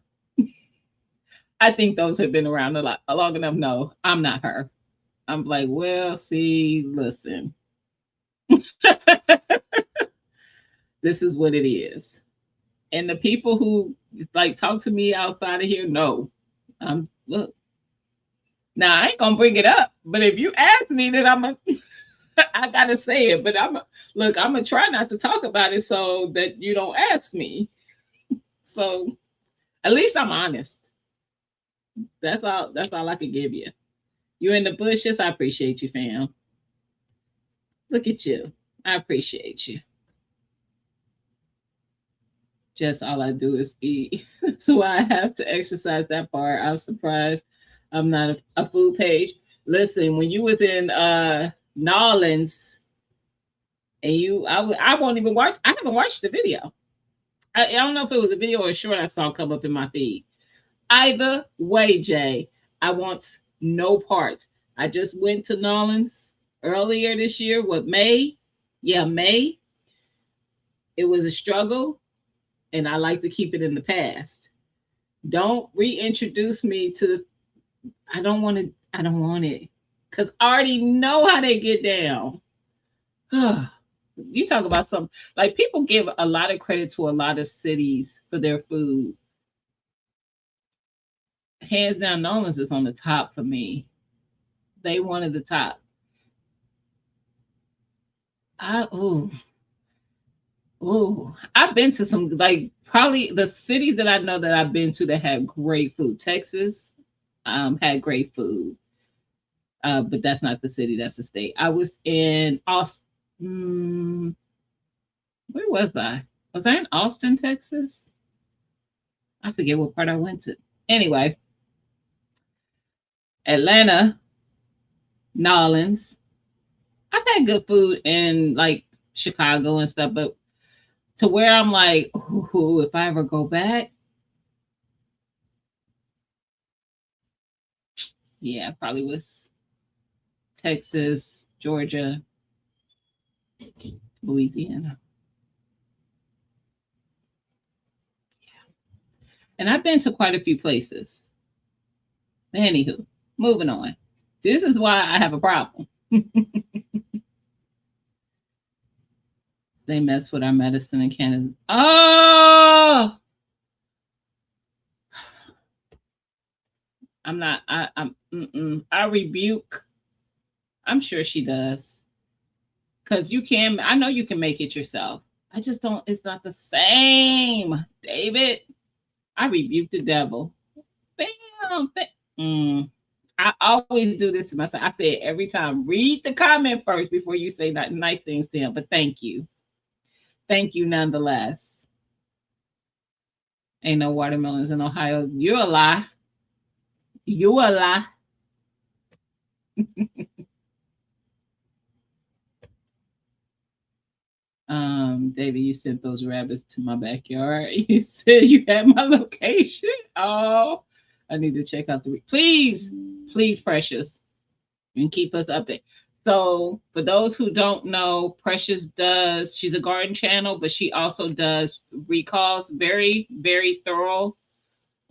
I think those have been around long enough. No, I'm not her. I'm like, well, see, listen. This is what it is. And the people who like talk to me outside of here, no. Look. Now I ain't gonna bring it up, but if you ask me, then I gotta say it. But I'm gonna try not to talk about it so that you don't ask me. So at least I'm honest. That's all I could give you. You in the bushes, I appreciate you, fam. Look at you. I appreciate you. Just all I do is eat. So I have to exercise that part. I'm surprised I'm not a food page. Listen, when you was in Nolans and I won't even watch, I haven't watched the video. I don't know if it was a video or a short I saw come up in my feed. Either way, Jay, I want no part. I just went to Nolans earlier this year with May. Yeah, May. It was a struggle. And I like to keep it in the past. Don't reintroduce me to. I don't want it because I already know how they get down. You talk about something like people give a lot of credit to a lot of cities for their food. Hands down, Nolan's is on the top for me. They one of the top. I've been to some probably the cities that I know that I've been to that have great food. Texas had great food. But that's not the city, that's the state. I was in Austin. Where was I? Was I in Austin, Texas? I forget what part I went to. Anyway, Atlanta, Nolans. I've had good food in Chicago and stuff, but to where I'm like, if I ever go back, Yeah, probably was Texas, Georgia, Louisiana. And I've been to quite a few places. Anywho, moving on. This is why I have a problem. They mess with our medicine in Canada. Oh, I'm not. I'm. I rebuke. I'm sure she does. Cause you can. I know you can make it yourself. I just don't. It's not the same, David. I rebuke the devil. Bam. I always do this to myself. I say it every time. Read the comment first before you say that nice things to him. But thank you. Thank you nonetheless. Ain't no watermelons in Ohio. You a lie. You a lie. David, you sent those rabbits to my backyard. You said you had my location. Oh, I need to check out the. Please, please, Precious, and keep us updated. So, for those who don't know, Precious does. She's a garden channel, but she also does recalls. Very, very thorough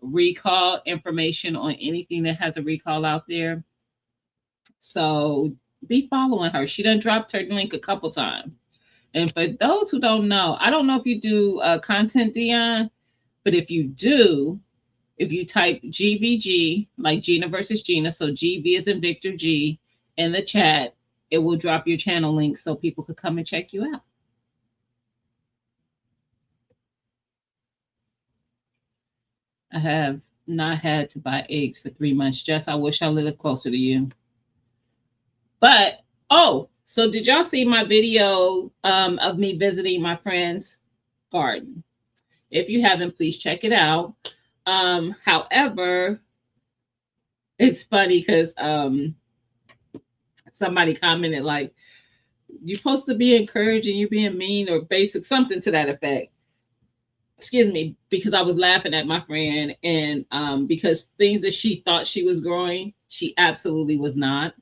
recall information on anything that has a recall out there. So be following her. She done dropped her link a couple times. And for those who don't know, I don't know if you do content, Dion, but if you do, if you type GVG, like Gina versus Gina, so GV is in Victor G, in the chat, it will drop your channel link so people could come and check you out. I have not had to buy eggs for 3 months. Jess, I wish I lived closer to you. But, oh, so did y'all see my video of me visiting my friend's garden? If you haven't, please check it out. However, it's funny because somebody commented like, you're supposed to be encouraging, you're being mean or basic, something to that effect. Excuse me, because I was laughing at my friend and because things that she thought she was growing, she absolutely was not.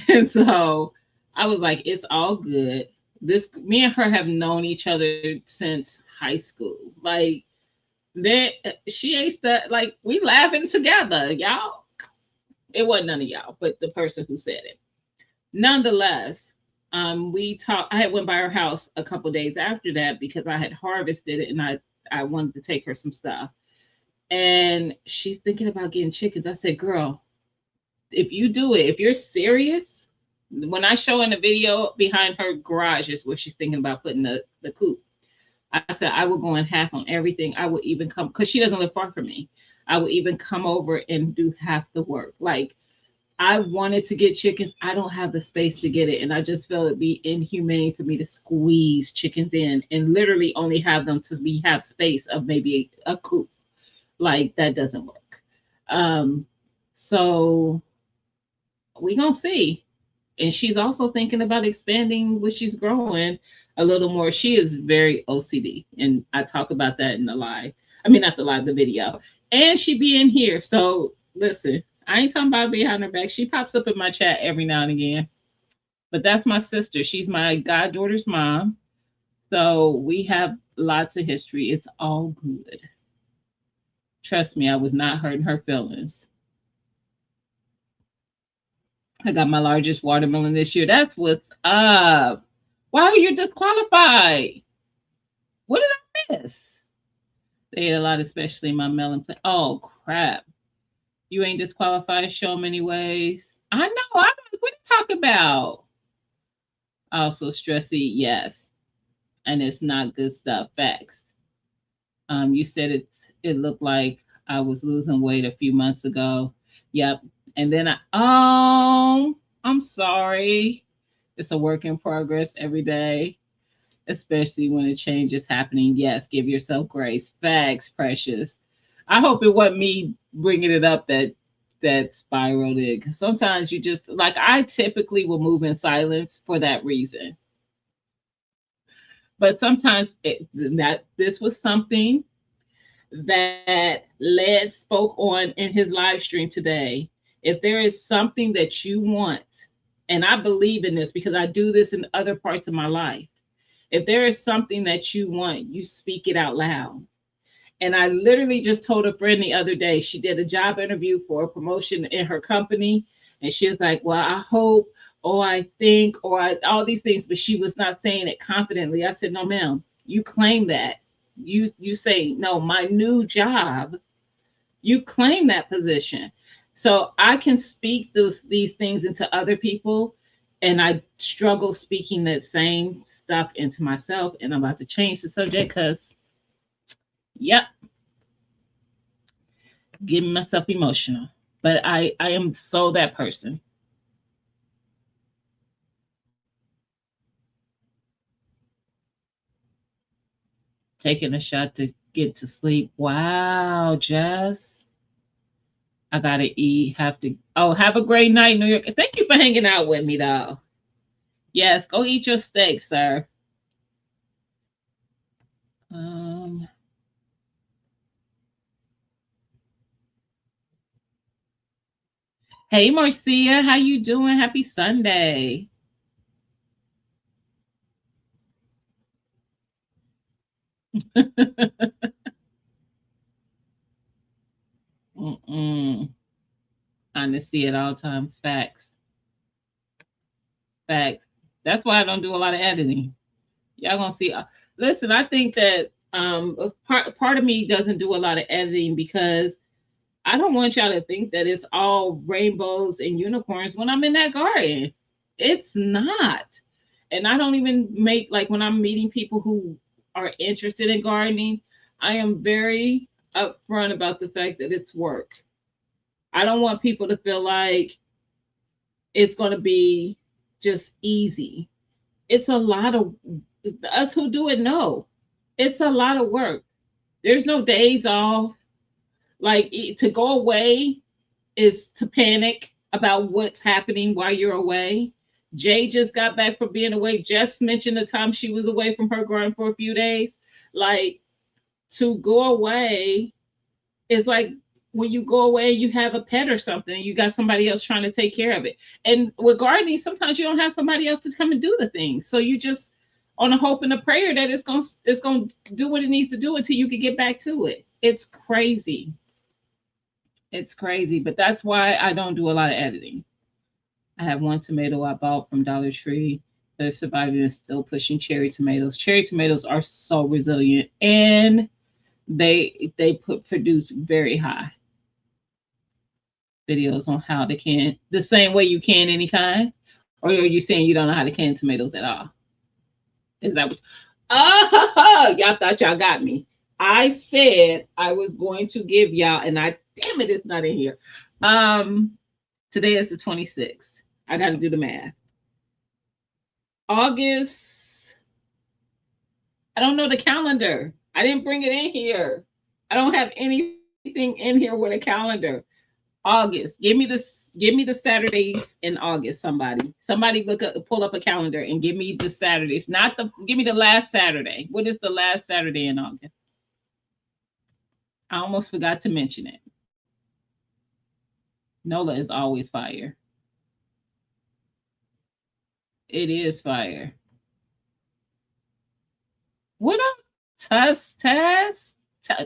And so I was like, it's all good. This me and her have known each other since high school. Like that she ain't that like we laughing together, y'all. It wasn't none of y'all, but the person who said it. Nonetheless, we talked. I had went by her house a couple days after that because I had harvested it and I wanted to take her some stuff. And she's thinking about getting chickens. I said, girl, if you do it, if you're serious, when I show in the video behind her garage is where she's thinking about putting the coop. I said, I will go in half on everything. I will even come because she doesn't live far from me. I will even come over and do half the work. Like I wanted to get chickens. I don't have the space to get it. And I just felt it'd be inhumane for me to squeeze chickens in and literally only have them to have space of maybe a coop. Like that doesn't work. So we gonna see. And she's also thinking about expanding what she's growing a little more. She is very OCD, and I talk about that in the live. I mean, not the live, the video. And she be in here. So listen, I ain't talking about behind her back. She pops up in my chat every now and again. But that's my sister. She's my goddaughter's mom. So we have lots of history. It's all good. Trust me, I was not hurting her feelings. I got my largest watermelon this year. That's what's up. Why are you disqualified? What did I miss? They ate a lot, especially my melon plant. Oh crap! You ain't disqualified. Show them anyways. I know. I'm like, what are you talking about? Also, stress eat, yes, and it's not good stuff. Facts. You said it looked like I was losing weight a few months ago. Yep. And then I'm sorry. It's a work in progress every day, especially when a change is happening. Yes, give yourself grace. Facts, Precious. I hope it wasn't me bringing it up that spiraled it. Because sometimes you just like I typically will move in silence for that reason. But sometimes that this was something that Led spoke on in his live stream today. If there is something that you want, and I believe in this because I do this in other parts of my life. If there is something that you want, you speak it out loud. And I literally just told a friend the other day, she did a job interview for a promotion in her company. And she was like, well, I hope, or I think, all these things, but she was not saying it confidently. I said, no, ma'am, you claim that. You say, no, my new job, you claim that position. So I can speak these things into other people, and I struggle speaking that same stuff into myself. And I'm about to change the subject because, yep, getting myself emotional. But I am so that person. Taking a shot to get to sleep. Wow, Jess. I gotta eat. Have to. Oh, have a great night, New York. Thank you for hanging out with me, though. Yes, go eat your steak, sir. Um. Hey, Marcia, how you doing? Happy Sunday. Mm-mm. Honesty at all times. Facts. Facts. That's why I don't do a lot of editing. Y'all gonna see. Listen, I think that part of me doesn't do a lot of editing because I don't want y'all to think that it's all rainbows and unicorns when I'm in that garden. It's not. And I don't even make, like, when I'm meeting people who are interested in gardening, I am very upfront about the fact that it's work. I don't want people to feel like it's going to be just easy. It's a lot of us who do it know. It's a lot of work. There's no days off. Like, to go away is to panic about what's happening while you're away. Jay just got back from being away. Jess mentioned the time she was away from her garden for a few days. Like, to go away is like when you go away, you have a pet or something, you got somebody else trying to take care of it. And with gardening, sometimes you don't have somebody else to come and do the things. So you just on a hope and a prayer that it's gonna do what it needs to do until you can get back to it. It's crazy. It's crazy, but that's why I don't do a lot of editing. I have one tomato I bought from Dollar Tree. They're surviving and still pushing cherry tomatoes. Cherry tomatoes are so resilient, and produce very high videos on how they can, the same way you can any kind. Or are you saying you don't know how to can tomatoes at all? Is that what? Oh, y'all thought y'all got me. I said I was going to give y'all, and I damn it, it's not in here. Today is the 26th. I got to do the math. August. I don't know the calendar. I didn't bring it in here. I don't have anything in here with a calendar. August. Give me this. Give me the Saturdays in August. Somebody pull up a calendar and give me the Saturdays. Not the. Give me the last Saturday. What is the last Saturday in August? I almost forgot to mention it. NOLA is always fire. It is fire. What up, Tusk Task?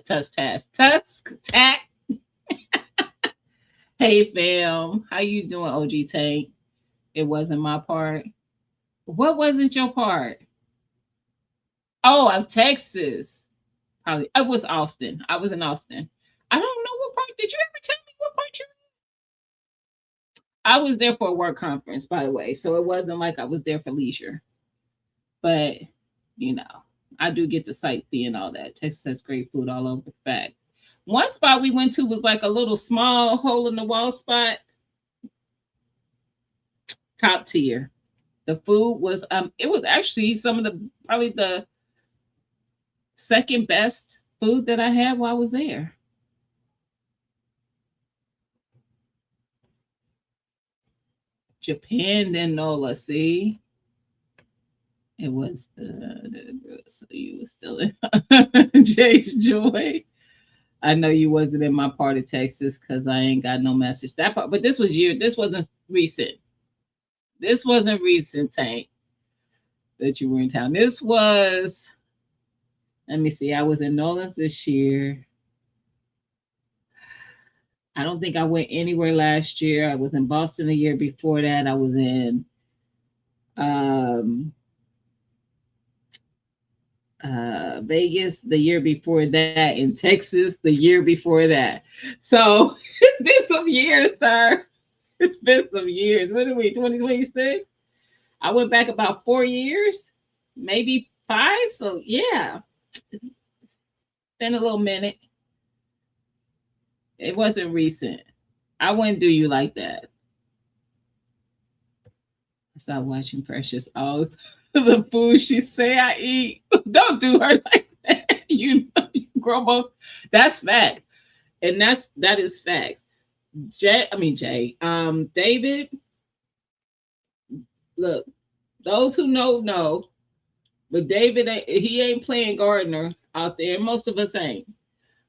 Tusk Tack. Hey fam, how you doing, OG Tank? It wasn't my part. What wasn't your part? Oh, of Texas. Probably it was Austin. I was in Austin. I don't know what part. Did you ever tell me what part you? I was there for a work conference, by the way, so it wasn't like I was there for leisure. But you know, I do get to sightsee and all that. Texas has great food all over. Fact. One spot we went to was like a little small hole in the wall spot. Top tier. The food was it was actually some of the probably the second best food that I had while I was there. Japan then NOLA, see? It was so you were still in Jay's Joy. I know you wasn't in my part of Texas because I ain't got no message that part. But this was year. This wasn't recent. This wasn't recent, Tank, that you were in town. This was. Let me see. I was in Nolens this year. I don't think I went anywhere last year. I was in Boston the year before that. I was in um, Vegas the year before that, in Texas the year before that. So it's been some years, sir. It's been some years. What are we, 2026? I went back about 4 years, maybe five. So yeah, it's been a little minute. It wasn't recent. I wouldn't do you like that. I stopped watching Precious. All the food she say I eat. Don't do her like that. You know, you grow most. That's fact, and that is facts. Jay. David. Look, those who know. But David, he ain't playing gardener out there. Most of us ain't.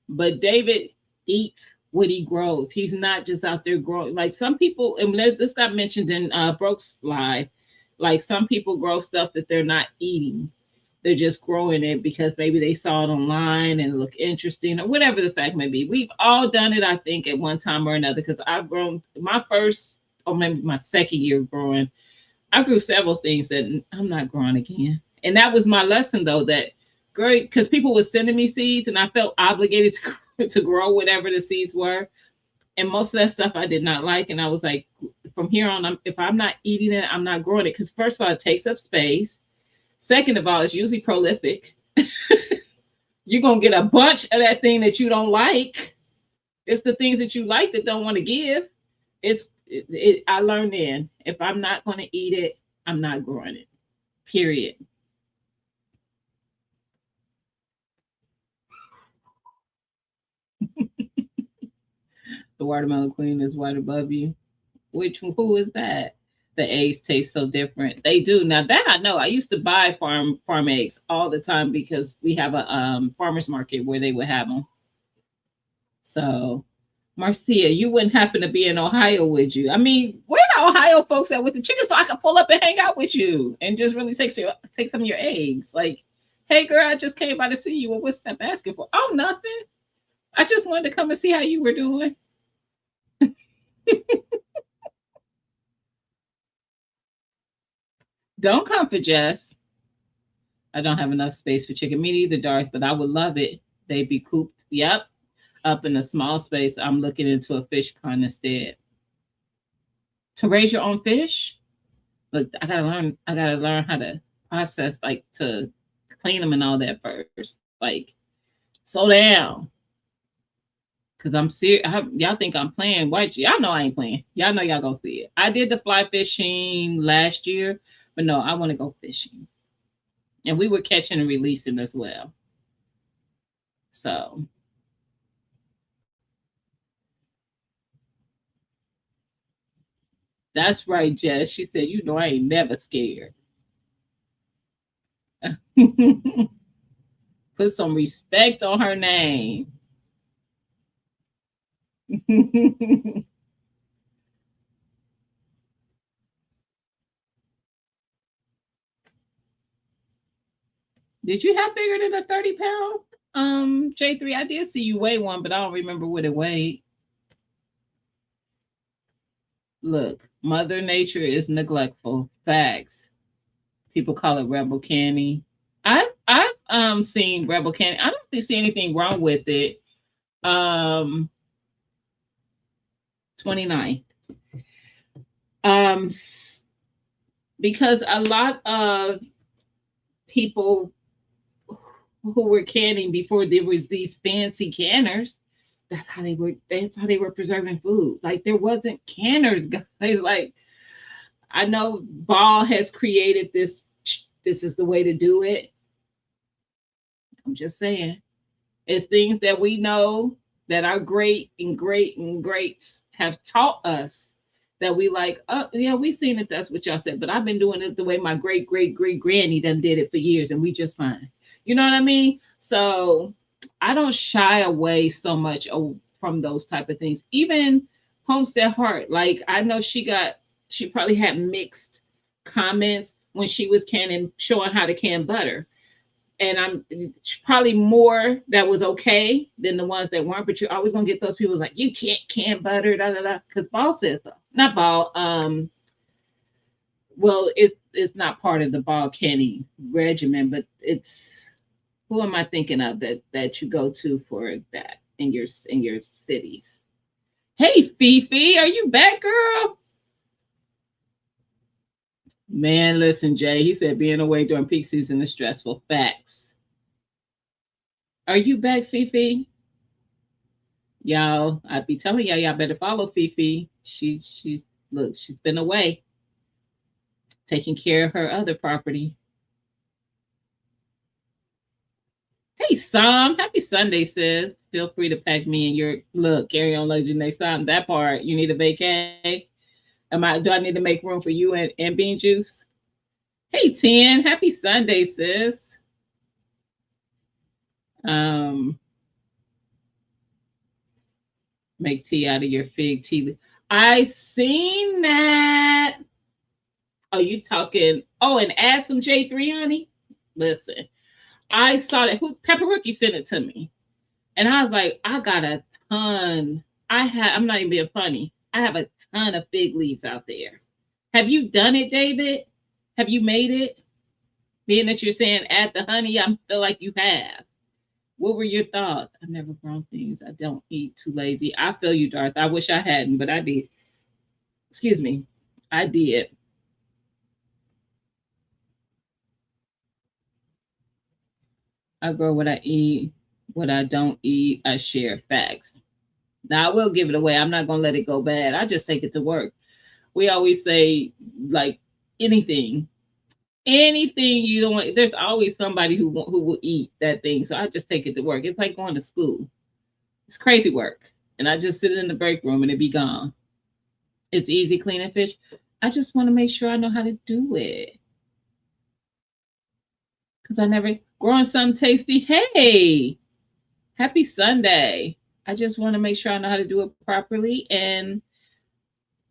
But David eats what he grows. He's not just out there growing. Like some people, and this got mentioned in Brooks Live, like some people grow stuff that they're not eating. They're just growing it because maybe they saw it online and look interesting or whatever the fact may be. We've all done it, I think, at one time or another, because I've grown my first or maybe my second year growing. I grew several things that I'm not growing again. And that was my lesson, though, that great, because people were sending me seeds and I felt obligated to grow whatever the seeds were. And most of that stuff I did not like. And I was like, from here on, if I'm not eating it, I'm not growing it. Because first of all, it takes up space. Second of all, it's usually prolific. You're going to get a bunch of that thing that you don't like. It's the things that you like that don't want to give. I learned then, if I'm not going to eat it, I'm not growing it. Period. The watermelon queen is right above you. Who is that? The eggs taste so different. They do. Now that I know. I used to buy farm eggs all the time because we have a farmers market where they would have them. So, Marcia, you wouldn't happen to be in Ohio, would you? I mean, where the Ohio folks at with the chicken so I can pull up and hang out with you and just really take some of your eggs? Like, hey girl, I just came by to see you. Well, what's that basket for? Oh, nothing. I just wanted to come and see how you were doing. Don't come for Jess. I don't have enough space for chicken. Me neither, Darth, but I would love it. They'd be cooped. Yep. Up in a small space. I'm looking into a fish pond instead. To raise your own fish? Look, I gotta learn how to process, like to clean them and all that first. Like, slow down. Cause I'm serious. Y'all think I'm playing? White? Y'all know I ain't playing. Y'all know y'all gonna see it. I did the fly fishing last year, but no, I want to go fishing. And we were catching and releasing as well. So that's right, Jess. She said, "You know, I ain't never scared." Put some respect on her name. Did you have bigger than a 30 pound? J3, I did see you weigh one, but I don't remember what it weighed. Look, Mother Nature is neglectful. Facts. People call it rebel candy. I've seen rebel candy. I don't really see anything wrong with it. 29. Um, because a lot of people who were canning before there was these fancy canners, that's how they were preserving food. Like there wasn't canners, guys. Like I know Ball has created this is the way to do it. I'm just saying. It's things that we know that our greats have taught us that we like, oh yeah, we seen it. That's what y'all said. But I've been doing it the way my great granny done did it for years, and we just fine. You know what I mean? So I don't shy away so much from those type of things. Even Homestead Heart, like I know she probably had mixed comments when she was canning, showing how to can butter. And I'm probably more that was okay than the ones that weren't. But you're always gonna get those people like you can't can butter, da da da, because Ball says so. Not Ball. Well, it's not part of the Ball canning regimen, but it's who am I thinking of that you go to for that in your cities? Hey, Fifi, are you back, girl? Man, listen, Jay. He said being away during peak season is stressful. Facts. Are you back, Fifi? Y'all, I'd be telling y'all better follow Fifi. She's look, she's been away taking care of her other property. Hey, Sam, happy Sunday, sis. Feel free to pack me in your look, carry on legend next time. That part, you need a vacay. Do I need to make room for you and bean juice? Hey, 10, happy Sunday, sis. Make tea out of your fig tea. I seen that. Oh, you talking? Oh, and add some J3, honey. Listen, I saw that. Pepper Rookie sent it to me, and I was like, I got a ton. I'm not even being funny. I have a ton of fig leaves out there. Have you done it, David? Have you made it? Being that you're saying add the honey, I feel like you have. What were your thoughts? I've never grown things I don't eat. Too lazy. I feel you, Darth. I wish I hadn't, but I did. Excuse me. I did. I grow what I eat. What I don't eat, I share. Facts. Now I will give it away. I'm not gonna let it go bad. I just take it to work. We always say like anything you don't want, there's always somebody who will eat that thing. So I just take it to work. It's like going to school. It's crazy work. And I just sit in the break room and it be gone. It's easy cleaning fish. I just want to make sure I know how to do it. Because I never growing something tasty. Hey, happy Sunday. I just want to make sure I know how to do it properly. And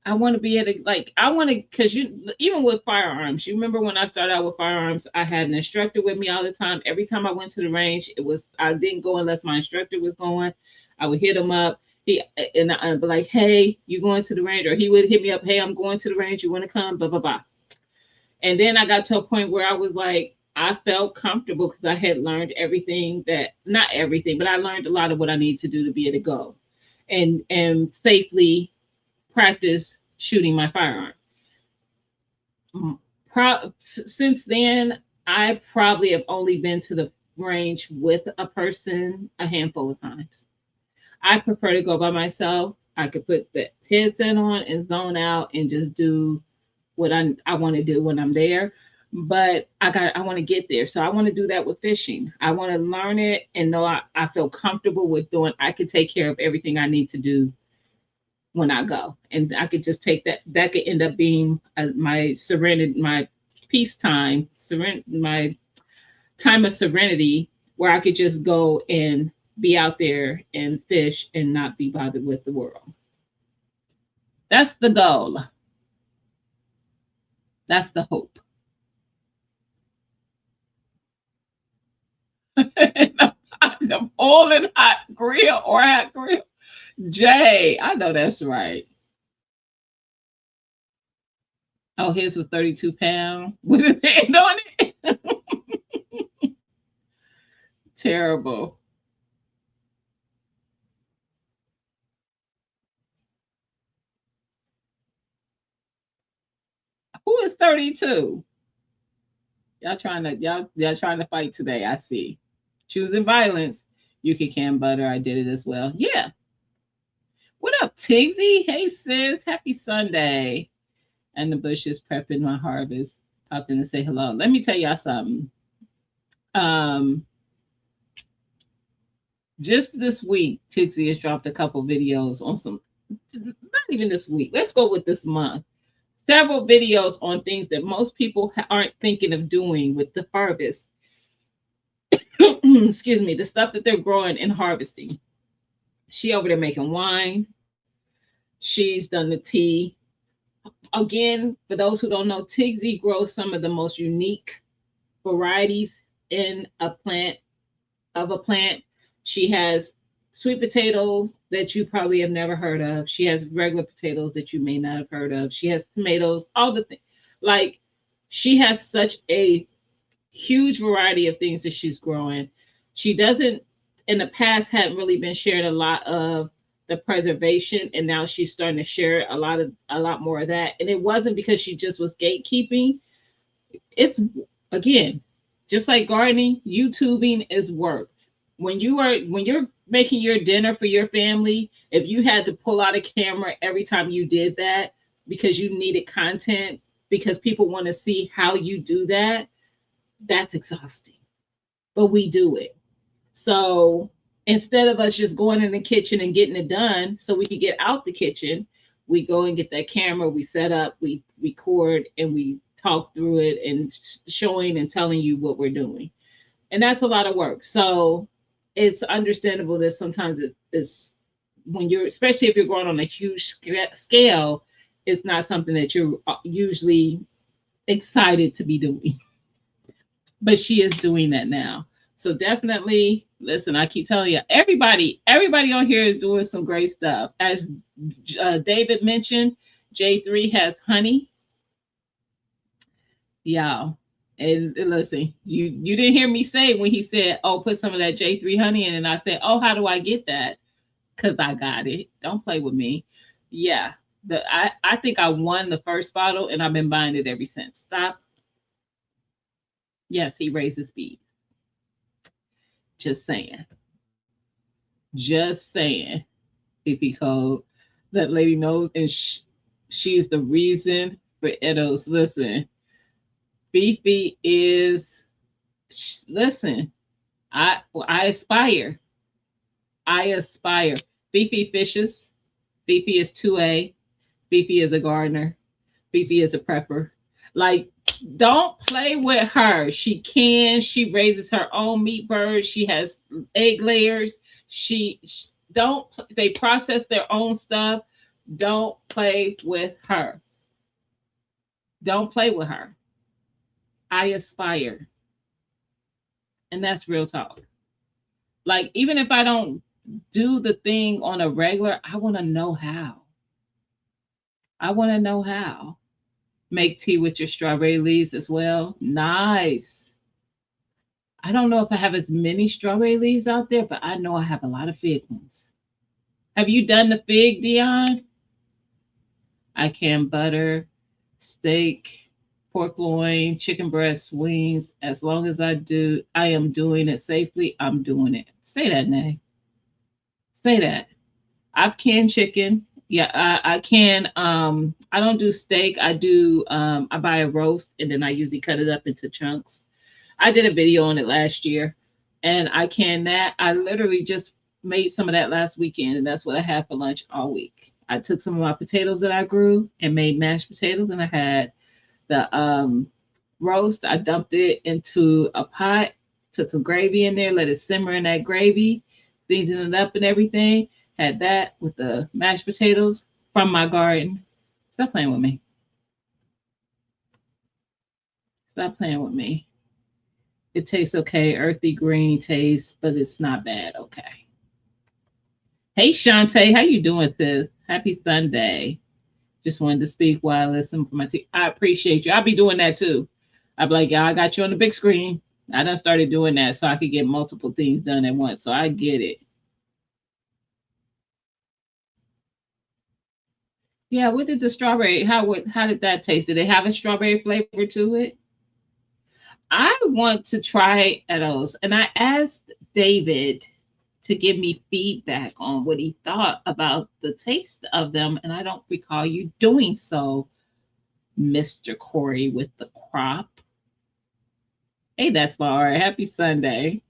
I want to be able to, because even with firearms, you remember when I started out with firearms, I had an instructor with me all the time. Every time I went to the range, I didn't go unless my instructor was going. I would hit him up. I'd be like, hey, you going to the range? Or he would hit me up, hey, I'm going to the range. You want to come? Blah, blah, blah. And then I got to a point where I was like, I felt comfortable because I had learned everything not everything, but I learned a lot of what I need to do to be able to go and safely practice shooting my firearm. Since then, I probably have only been to the range with a person a handful of times. I prefer to go by myself. I could put the headset on and zone out and just do what I want to do when I'm there. But I want to get there. So I want to do that with fishing. I want to learn it and know I feel comfortable with doing, I can take care of everything I need to do when I go. And I could just take that. That could end up being my serenity, my peace time, my time of serenity, where I could just go and be out there and fish and not be bothered with the world. That's the goal. That's the hope. The boiling hot grill or hot grill. Jay, I know that's right. Oh, his was 32 pounds with his hand on it. Terrible. Who is 32? Y'all trying to fight today. I see. Choosing violence. You can butter. I did it as well. Yeah. What up, Tigsy? Hey sis, happy Sunday. And the bush is prepping my harvest. Popped in to say hello. Let me tell y'all something. Just this week, Tigsy has dropped a couple videos on some, not even this week. Let's go with this month. Several videos on things that most people aren't thinking of doing with the harvest. excuse me, the stuff that they're growing and harvesting. She over there making wine. She's done the tea. Again, for those who don't know, Tigsy grows some of the most unique varieties in a plant of a plant. She has sweet potatoes that you probably have never heard of. She has regular potatoes that you may not have heard of. She has tomatoes, all the things. Like she has such a huge variety of things that she's growing. She doesn't in the past hadn't really been sharing a lot of the preservation, and now she's starting to share a lot more of that. And it wasn't because she just was gatekeeping. It's again, just like gardening, YouTubing is work. When you're making your dinner for your family, if you had to pull out a camera every time you did that because you needed content, because people want to see how you do that, that's exhausting. But we do it. So instead of us just going in the kitchen and getting it done so we can get out the kitchen, we go and get that camera, we set up, we record, and we talk through it and showing and telling you what we're doing. And that's a lot of work. So it's understandable that sometimes it's when you're, especially if you're going on a huge scale, it's not something that you're usually excited to be doing. But she is doing that now. So definitely listen, I keep telling you, everybody on here is doing some great stuff. As David mentioned, J3 has honey. Y'all, and listen, you didn't hear me say when he said, "Oh, put some of that J3 honey in," and I said, "Oh, how do I get that?" Because I got it. Don't play with me. Yeah, I think I won the first bottle, and I've been buying it ever since. Stop. Yes, he raises bees. Just saying. Just saying. PP code. That lady knows, and she's the reason for Edos. Listen, Fifi is. Listen, I aspire. I aspire. Fifi fishes. Fifi is 2A. Fifi is a gardener. Fifi is a prepper. Like, don't play with her. She raises her own meat birds. She has egg layers. She don't, they process their own stuff. Don't play with her. Don't play with her. I aspire. And that's real talk. Like, even if I don't do the thing on a regular, I want to know how. I want to know how. Make tea with your strawberry leaves as well. Nice. I don't know if I have as many strawberry leaves out there, but I know I have a lot of fig ones. Have you done the fig, Dion? I can butter, steak, pork loin, chicken breast, wings. As long as I am doing it safely, I'm doing it. Say that, Nay. Say that. I've canned chicken. Yeah, I can. I don't do steak. I do. I buy a roast and then I usually cut it up into chunks. I did a video on it last year, and I can that. I literally just made some of that last weekend, and that's what I had for lunch all week. I took some of my potatoes that I grew and made mashed potatoes, and I had the roast. I dumped it into a pot, put some gravy in there, let it simmer in that gravy, seasoned it up and everything. Had that with the mashed potatoes from my garden. Stop playing with me. Stop playing with me. It tastes okay, earthy green taste, but it's not bad. Okay. Hey Shantae, how you doing, sis? Happy Sunday. Just wanted to speak while I listen for my tea. I appreciate you. I'll be doing that too. I'll be like, y'all, I got you on the big screen. I done started doing that so I could get multiple things done at once. So I get it. Yeah, what did the strawberry? How did that taste? Did it have a strawberry flavor to it? I want to try those, and I asked David to give me feedback on what he thought about the taste of them, and I don't recall you doing so, Mr. Corey with the crop. Hey, that's Bar. Happy Sunday.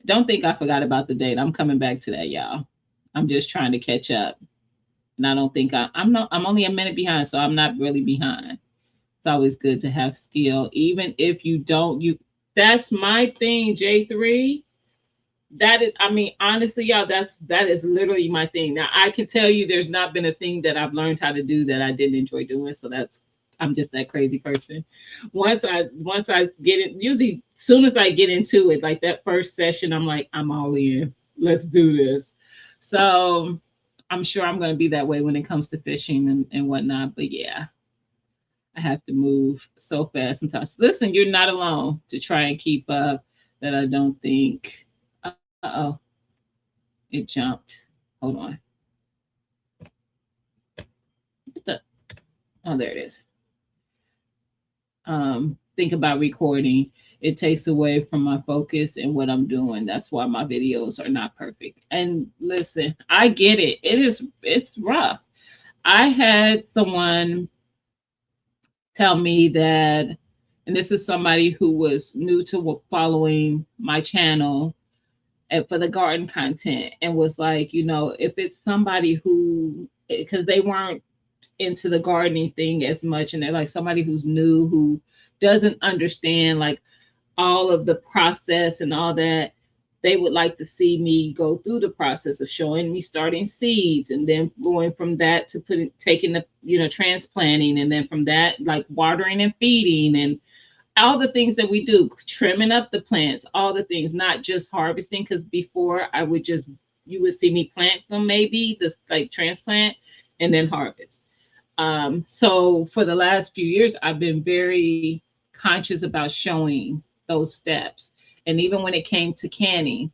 Don't think I forgot about the date. I'm coming back to that, y'all. I'm just trying to catch up. And I don't think I'm only a minute behind, so I'm not really behind. It's always good to have skill. Even if you don't, That's my thing, J3. That is, I mean, honestly, y'all, that is literally my thing. Now, I can tell you, there's not been a thing that I've learned how to do that I didn't enjoy doing. So that's, I'm just that crazy person. Once I get it, usually soon as I get into it, like that first session, I'm like, I'm all in. Let's do this. So I'm sure I'm going to be that way when it comes to fishing and whatnot. But yeah, I have to move so fast sometimes. Listen, you're not alone to try and keep up. That I don't think. Uh oh, it jumped. Hold on. Oh, there it is. Think about recording. It takes away from my focus and what I'm doing. That's why my videos are not perfect. And listen, I get it. It's rough. I had someone tell me that, and this is somebody who was new to following my channel and for the garden content, and was like, if it's somebody who, because they weren't into the gardening thing as much, and they're like somebody who's new, who doesn't understand like all of the process and all that, they would like to see me go through the process of showing me starting seeds, and then going from that to taking the transplanting, and then from that like watering and feeding, and all the things that we do, trimming up the plants, all the things, not just harvesting. Because before I would just, you would see me plant them, maybe this like transplant and then harvest. So for the last few years, I've been very conscious about showing those steps. And even when it came to canning,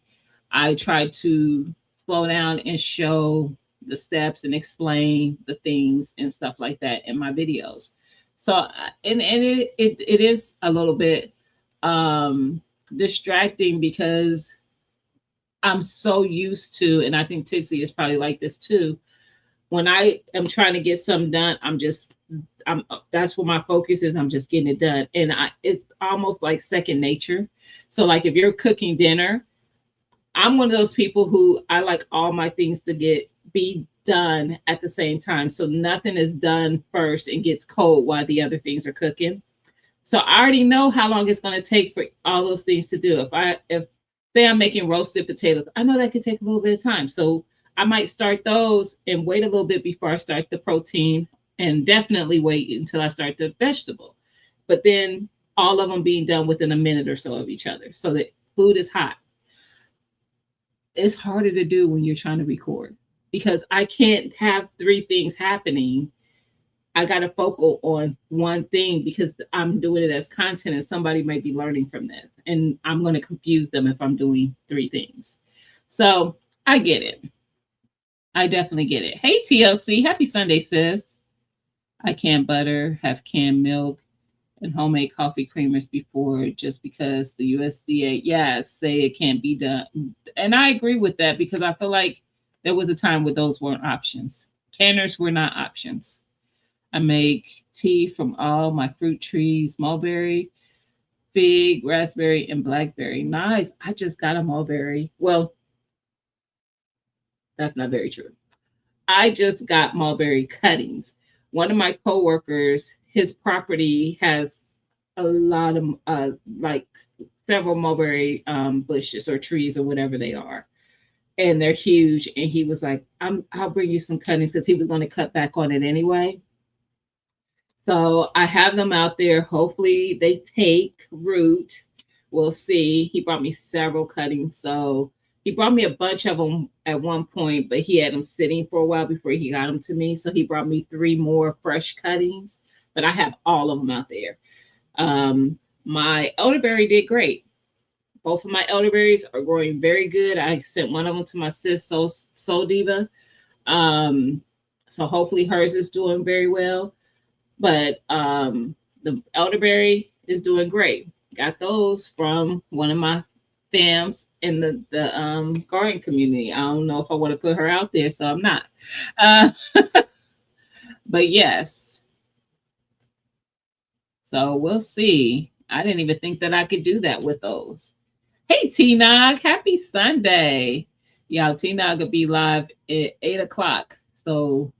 I tried to slow down and show the steps and explain the things and stuff like that in my videos. So, it is a little bit distracting, because I'm so used to, and I think Tixie is probably like this too. When I am trying to get something done, I'm that's where my focus is. I'm just getting it done, and it's almost like second nature. So like if you're cooking dinner, I'm one of those people who I like all my things to be done at the same time. So nothing is done first and gets cold while the other things are cooking. So I already know how long it's going to take for all those things to do. If say I'm making roasted potatoes, I know that could take a little bit of time. So I might start those and wait a little bit before I start the protein, and definitely wait until I start the vegetable. But then all of them being done within a minute or so of each other, so that food is hot. It's harder to do when you're trying to record, because I can't have three things happening. I got to focal on one thing, because I'm doing it as content and somebody might be learning from this. And I'm going to confuse them if I'm doing three things. So I get it. I definitely get it. Hey, TLC. Happy Sunday, sis. I can butter, have canned milk, and homemade coffee creamers before, just because the USDA, say it can't be done. And I agree with that, because I feel like there was a time where those weren't options. Canners were not options. I make tea from all my fruit trees: mulberry, fig, raspberry, and blackberry. Nice. I just got a mulberry. Well, that's not very true. I just got mulberry cuttings. One of my coworkers, his property has a lot of like several mulberry bushes or trees or whatever they are, and they're huge. And he was like, I'll bring you some cuttings," because he was going to cut back on it anyway. So I have them out there. Hopefully they take root. We'll see. He brought me several cuttings. So he brought me a bunch of them at one point, but he had them sitting for a while before he got them to me. So he brought me 3 more fresh cuttings, but I have all of them out there. My elderberry did great. Both of my elderberries are growing very good. I sent one of them to my sis, Soul Diva. So hopefully hers is doing very well. But the elderberry is doing great. Got those from one of my fams in the garden community. I don't know if I want to put her out there, so I'm not. Uh, but yes, so we'll see. I didn't even think that I could do that with those. Hey, T-Nog, happy Sunday. Yeah, T-Nog will be live at 8 o'clock. So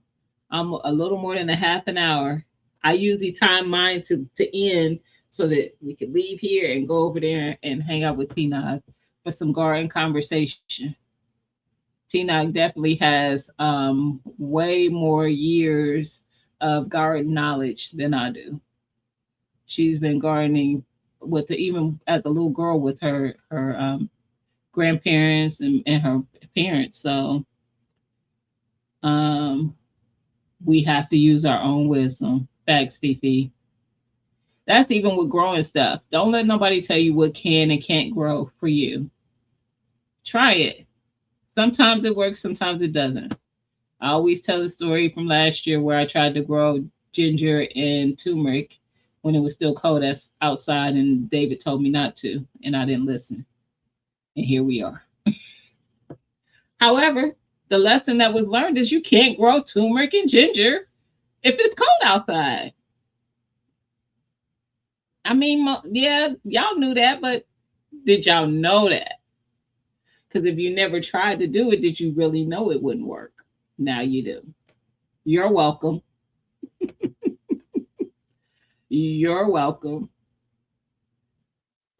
I'm a little more than a half an hour. I usually time mine to end so that we could leave here and go over there and hang out with Tina for some garden conversation. Tina definitely has way more years of garden knowledge than I do. She's been gardening with even as a little girl with her grandparents and her parents. So um, we have to use our own wisdom. Facts, Fifi. That's even with growing stuff. Don't let nobody tell you what can and can't grow for you. Try it. Sometimes it works, sometimes it doesn't. I always tell the story from last year where I tried to grow ginger and turmeric when it was still cold outside, and David told me not to, and I didn't listen. And here we are. However, the lesson that was learned is you can't grow turmeric and ginger if it's cold outside. I mean, yeah, y'all knew that, but did y'all know that? Because if you never tried to do it, did you really know it wouldn't work? Now you do. You're welcome. You're welcome.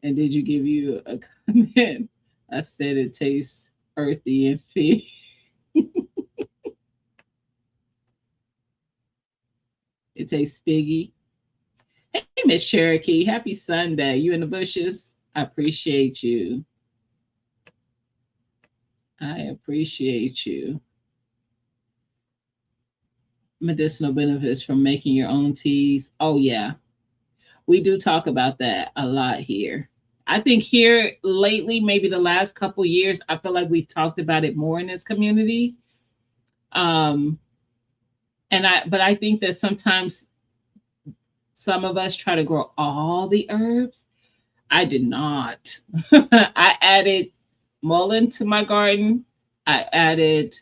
And did you give you a comment? I said it tastes earthy and fishy. It tastes figgy. Hey, Miss Cherokee, happy Sunday. You in the bushes? I appreciate you. I appreciate you. Medicinal benefits from making your own teas. Oh, yeah. We do talk about that a lot here. I think here lately, maybe the last couple years, I feel like we've talked about it more in this community. Um, but I think that sometimes some of us try to grow all the herbs. I did not. I added mullein to my garden. I added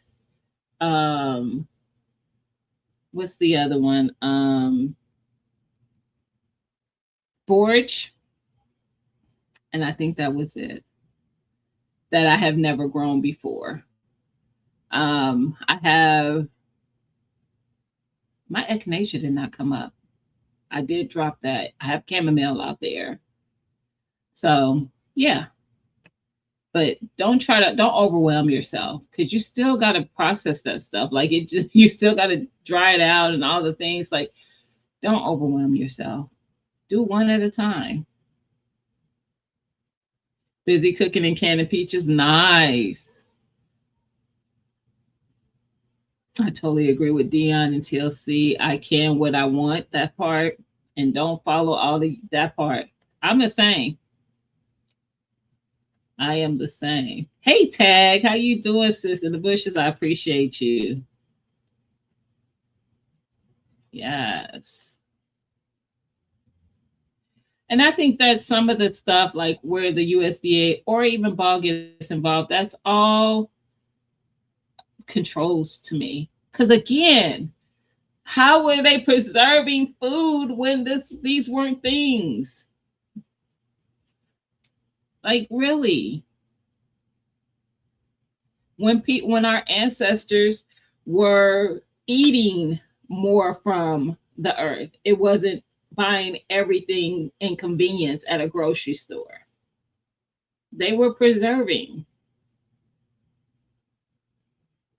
what's the other one? Borage. And I think that was it. That I have never grown before. I have my echinacea did not come up. I did drop that. I have chamomile out there. So yeah. But don't overwhelm yourself because you still gotta process that stuff. Like it just you still gotta dry it out and all the things. Like don't overwhelm yourself. Do one at a time. Busy cooking and canning peaches. Nice. I totally agree with Dion and TLC. I can what I want, that part, and don't follow all the that part. I'm the same. I am the same. Hey Tag, how you doing, sis? In the bushes, I appreciate you. Yes. And I think that some of the stuff, like where the USDA or even ball gets involved, that's all controls to me. Because again, how were they preserving food when these weren't things? Like really, when our ancestors were eating more from the earth, it wasn't buying everything in convenience at a grocery store. They were preserving.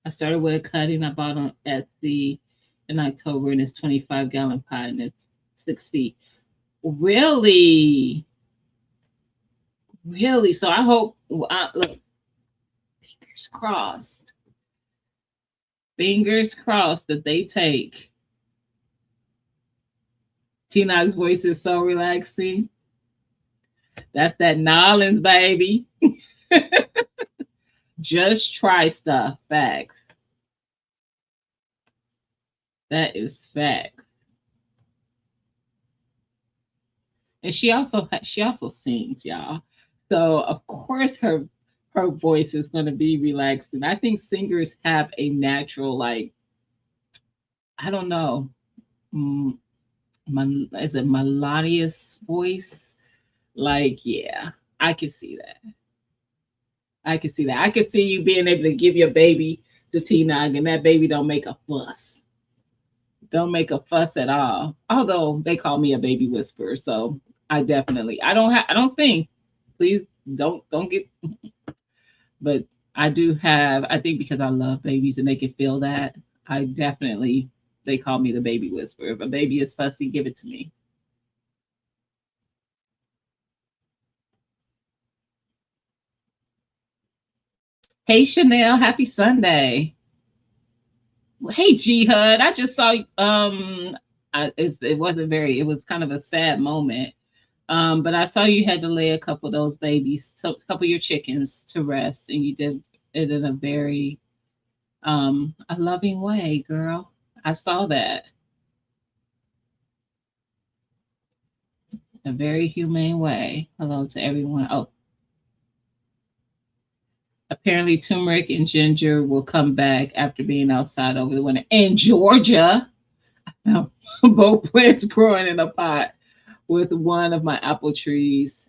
I started with a cutting I bought on Etsy in October, and it's 25-gallon pot, and it's 6 feet. Really, really. So I hope. Look, fingers crossed. Fingers crossed that they take. T-Nog's voice is so relaxing. That's that Nolans, baby. Just try stuff. Facts. That is facts. And she also sings, y'all. So of course her voice is going to be relaxed. And I think singers have a natural, like, I don't know, is it melodious voice? Like, yeah, I can see that. I can see that. I can see you being able to give your baby to T-Nog and that baby don't make a fuss. Don't make a fuss at all. Although they call me a baby whisperer, so I don't sing. Please don't get, but I do have, I think because I love babies and they can feel that. I definitely, they call me the baby whisperer. If a baby is fussy, give it to me. Hey Chanel, happy Sunday. Hey G Hud, I just saw it wasn't very, it was kind of a sad moment. But I saw you had to lay a couple of those babies, so a couple of your chickens to rest, and you did it in a very a loving way, girl. I saw that. A very humane way. Hello to everyone. Oh, apparently turmeric and ginger will come back after being outside over the winter. In Georgia, both plants growing in a pot with one of my apple trees.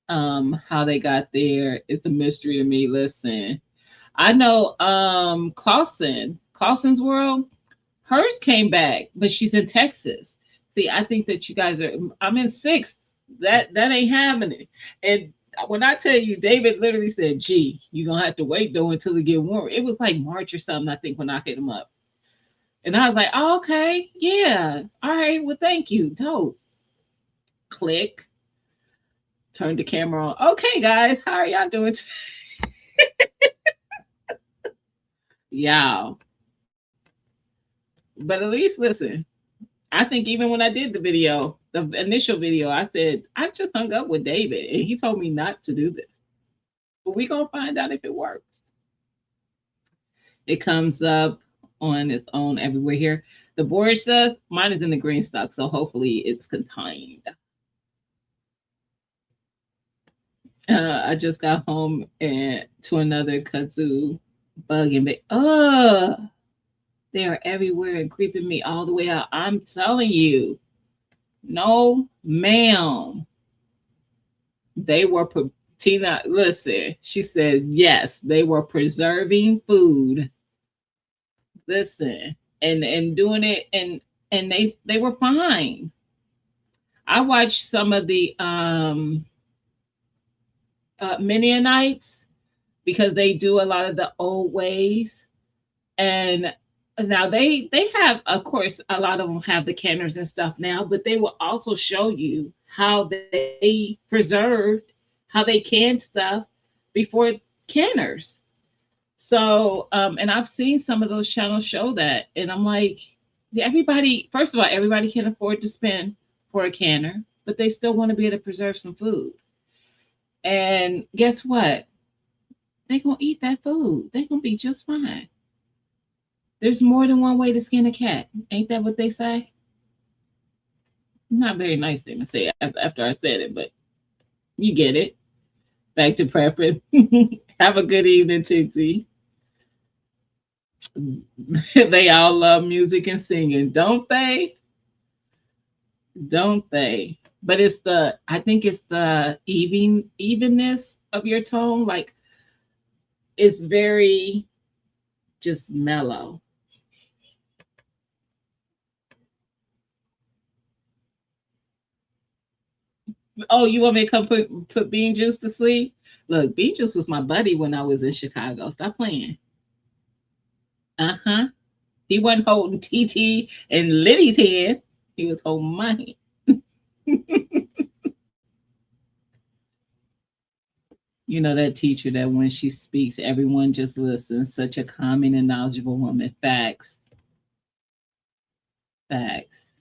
How they got there, it's a mystery to me. Listen, I know Clausen's World, hers came back, but she's in Texas. See, I think that you guys are, I'm in sixth. That ain't happening. And when I tell you, David literally said, gee, you're gonna have to wait though until it get warm. It was like March or something, I think, when I hit him up. And I was like, oh, okay, yeah. All right, well, thank you. Dope. Click. Turn the camera on. Okay, guys, how are y'all doing today? Y'all. But at least listen, I think even when I did the video, the initial video, I said, I just hung up with David and he told me not to do this. But we gonna find out if it works. It comes up on its own everywhere here. The board says mine is in the green stock, so hopefully it's contained. I just got home and to another kudzu bug and they are everywhere and creeping me all the way out. I'm telling you, no, ma'am. They were Tina. Listen, she said yes. They were preserving food. Listen, and doing it, and they were fine. I watched some of the Mennonites because they do a lot of the old ways, and now they have, of course, a lot of them have the canners and stuff now, but they will also show you how they preserved, how they canned stuff before canners. So and I've seen some of those channels show that, and I'm like, everybody, first of all, everybody can afford to spend for a canner, but they still want to be able to preserve some food. And guess what, they're gonna eat that food, they're gonna be just fine. There's more than one way to skin a cat. Ain't that what they say? Not very nice thing to say after I said it, but you get it. Back to prepping. Have a good evening, Tixie. They all love music and singing, don't they? Don't they? But it's the, I think it's the evenness of your tone. Like it's very just mellow. Oh, you want me to come put Bean Juice to sleep? Look, Bean Juice was my buddy when I was in Chicago. Stop playing. Uh-huh. He wasn't holding TT and Liddy's hand. He was holding my hand. You know that teacher that when she speaks, everyone just listens. Such a calming and knowledgeable woman. Facts. Facts.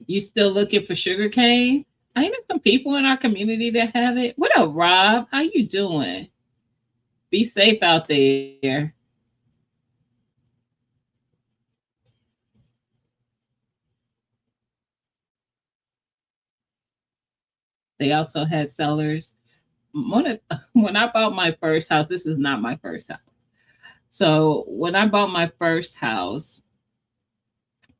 You still looking for sugar cane? Ain't there some people in our community that have it? What up, Rob? How you doing? Be safe out there. They also had cellars. When I bought my first house, this is not my first house. So when I bought my first house,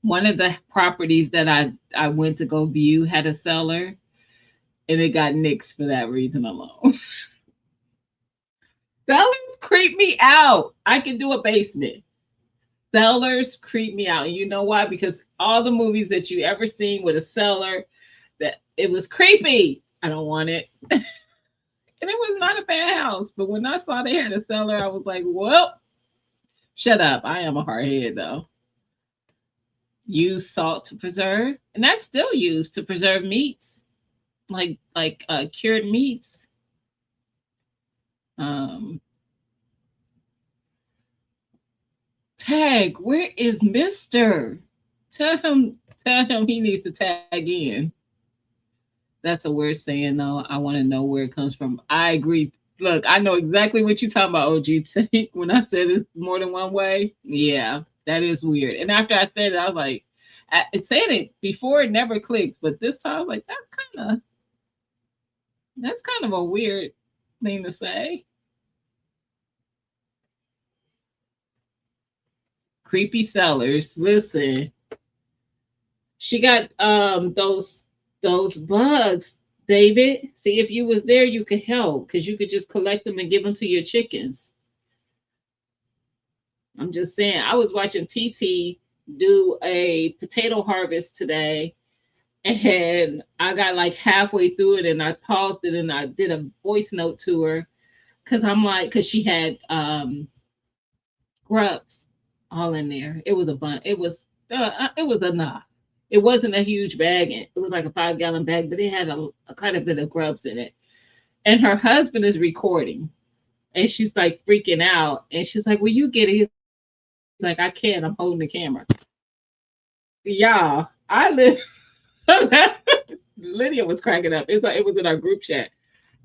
one of the properties that I went to go view had a cellar, and it got nixed for that reason alone. Cellars creep me out. I can do a basement. Cellars creep me out. And you know why? Because all the movies that you ever seen with a cellar. That it was creepy. I don't want it. And it was not a bad house. But when I saw they had a cellar, I was like, well, shut up. I am a hardhead though. Use salt to preserve, and that's still used to preserve meats, like cured meats. Um, Tag, where is Mister? Tell him he needs to tag in. That's a weird saying though. I want to know where it comes from. I agree. Look, I know exactly what you're talking about, OG. When I said it's more than one way, yeah, that is weird. And after I said it, I was like, it said it before, it never clicked, but this time I was like, that's kind of a weird thing to say. Creepy sellers. Listen, she got those bugs, David. See, if you was there, you could help because you could just collect them and give them to your chickens. I'm just saying. I was watching TT do a potato harvest today, and I got like halfway through it, and I paused it, and I did a voice note to her because I'm like, because she had grubs all in there. It was a bunch. It was enough. It wasn't a huge bag. It was like a 5 gallon bag, but it had a kind of bit of grubs in it. And her husband is recording, and she's like freaking out, and she's like, "Will you get it?" He's like, "I can't. I'm holding the camera." Yeah, I live. Lydia was cracking up. It's like it was in our group chat.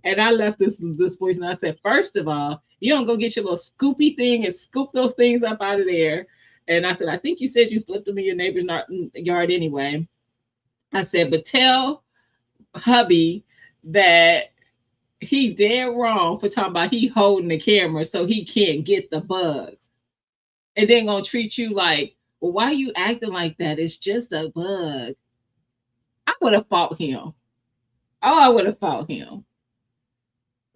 And I left this voice and I said, first of all, you don't go get your little scoopy thing and scoop those things up out of there. And I said, I think you said you flipped them in your neighbor's yard anyway. I said, but tell hubby that he dead wrong for talking about he holding the camera so he can't get the bugs. And then gonna treat you like, well, why are you acting like that? It's just a bug. I would have fought him. Oh, I would have fought him.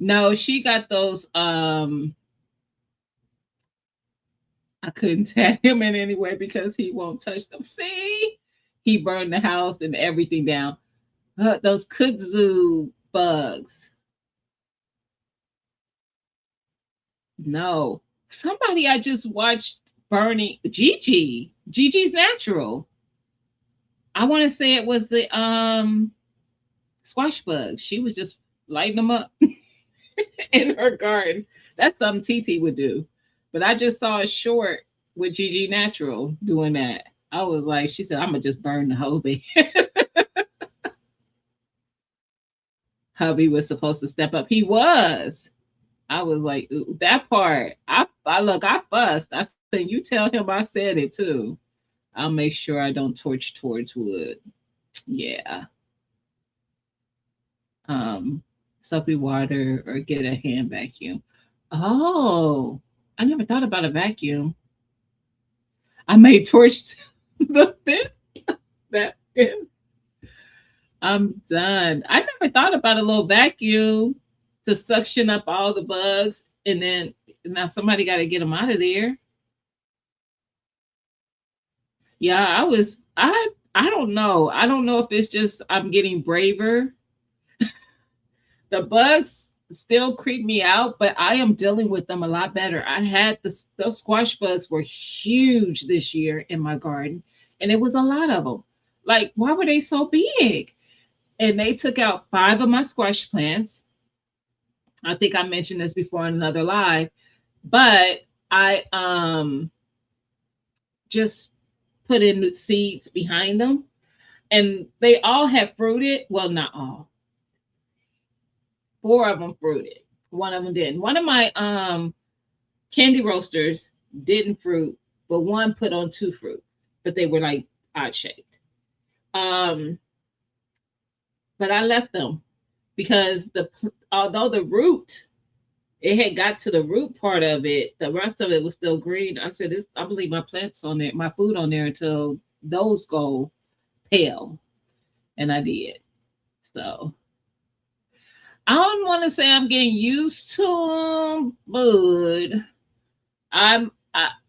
No, she got those. I couldn't tag him in anyway because he won't touch them. See, he burned the house and everything down. Those kudzu bugs. No, somebody I just watched burning Gigi. Gigi's natural. I want to say it was the squash bugs. She was just lighting them up in her garden. That's something TT would do. But I just saw a short with Gigi Natural doing that. I was like, she said, I'm gonna just burn the hubby. Hubby was supposed to step up. He was. I was like, ooh, that part. I look, I fussed. I said, you tell him I said it too. I'll make sure I don't torch towards wood. Yeah. Um, Soapy water or get a hand vacuum. Oh, I never thought about a vacuum. I may torch the fit that is. I'm done. I never thought about a little vacuum to suction up all the bugs, and then now somebody got to get them out of there. Yeah, I don't know. I don't know if it's just I'm getting braver. The bugs still creep me out, but I am dealing with them a lot better. I had those squash bugs were huge this year in my garden, and it was a lot of them. Like, why were they so big? And they took out 5 of my squash plants. I think I mentioned this before in another live, but I just put in seeds behind them, and they all have fruited. Well, not all. 4 of them fruited. One of them didn't. One of my candy roasters didn't fruit, but one put on 2 fruits, but they were like odd shaped. Um, but I left them because the although the root it had got to the root part of it, the rest of it was still green. I said, this, I'm gonna leave my plants on there, my food on there until those go pale, and I did. So I don't want to say I'm getting used to them, but I'm.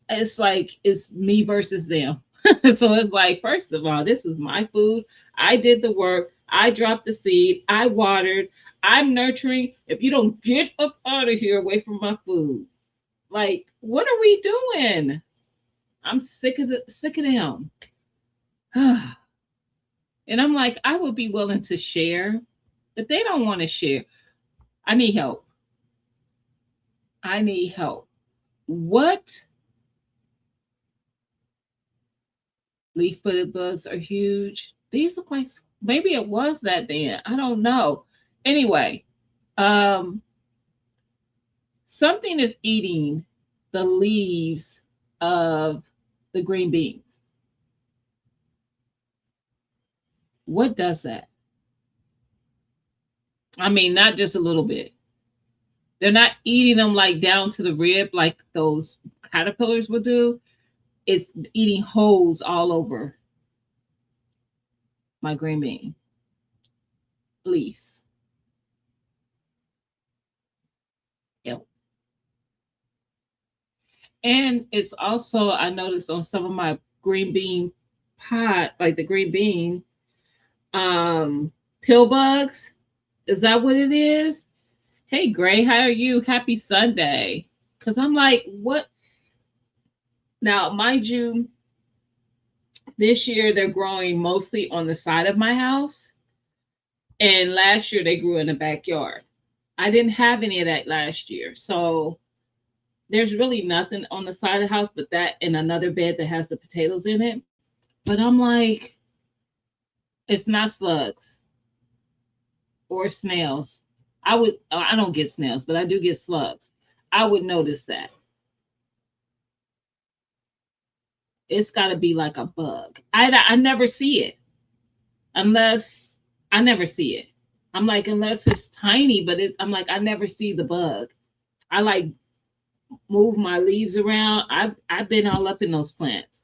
It's like it's me versus them. So it's like, first of all, this is my food. I did the work. I dropped the seed. I watered. I'm nurturing. If you don't get up out of here away from my food, like, what are we doing? I'm sick of them. And I'm like, I would be willing to share, but they don't want to share. I need help. I need help. What leaf-footed bugs are huge? These look like maybe it was that then. I don't know. Anyway, um, something is eating the leaves of the green beans. What does that? I mean, not just a little bit. They're not eating them like down to the rib like those caterpillars would do. It's eating holes all over my green bean leaves. Yep. And it's also, I noticed on some of my green bean pot, like the green bean, pill bugs. Is that what it is? Hey, Gray, how are you? Happy Sunday. Because I'm like, what? Now, mind you, this year they're growing mostly on the side of my house. And last year they grew in the backyard. I didn't have any of that last year. So there's really nothing on the side of the house but that and another bed that has the potatoes in it. But I'm like, it's not slugs or snails. I don't get snails, but I do get slugs. I would notice that. It's got to be like a bug. I never see it unless I never see it. I'm like, unless it's tiny, but I'm like, I never see the bug. I like move my leaves around. I've been all up in those plants,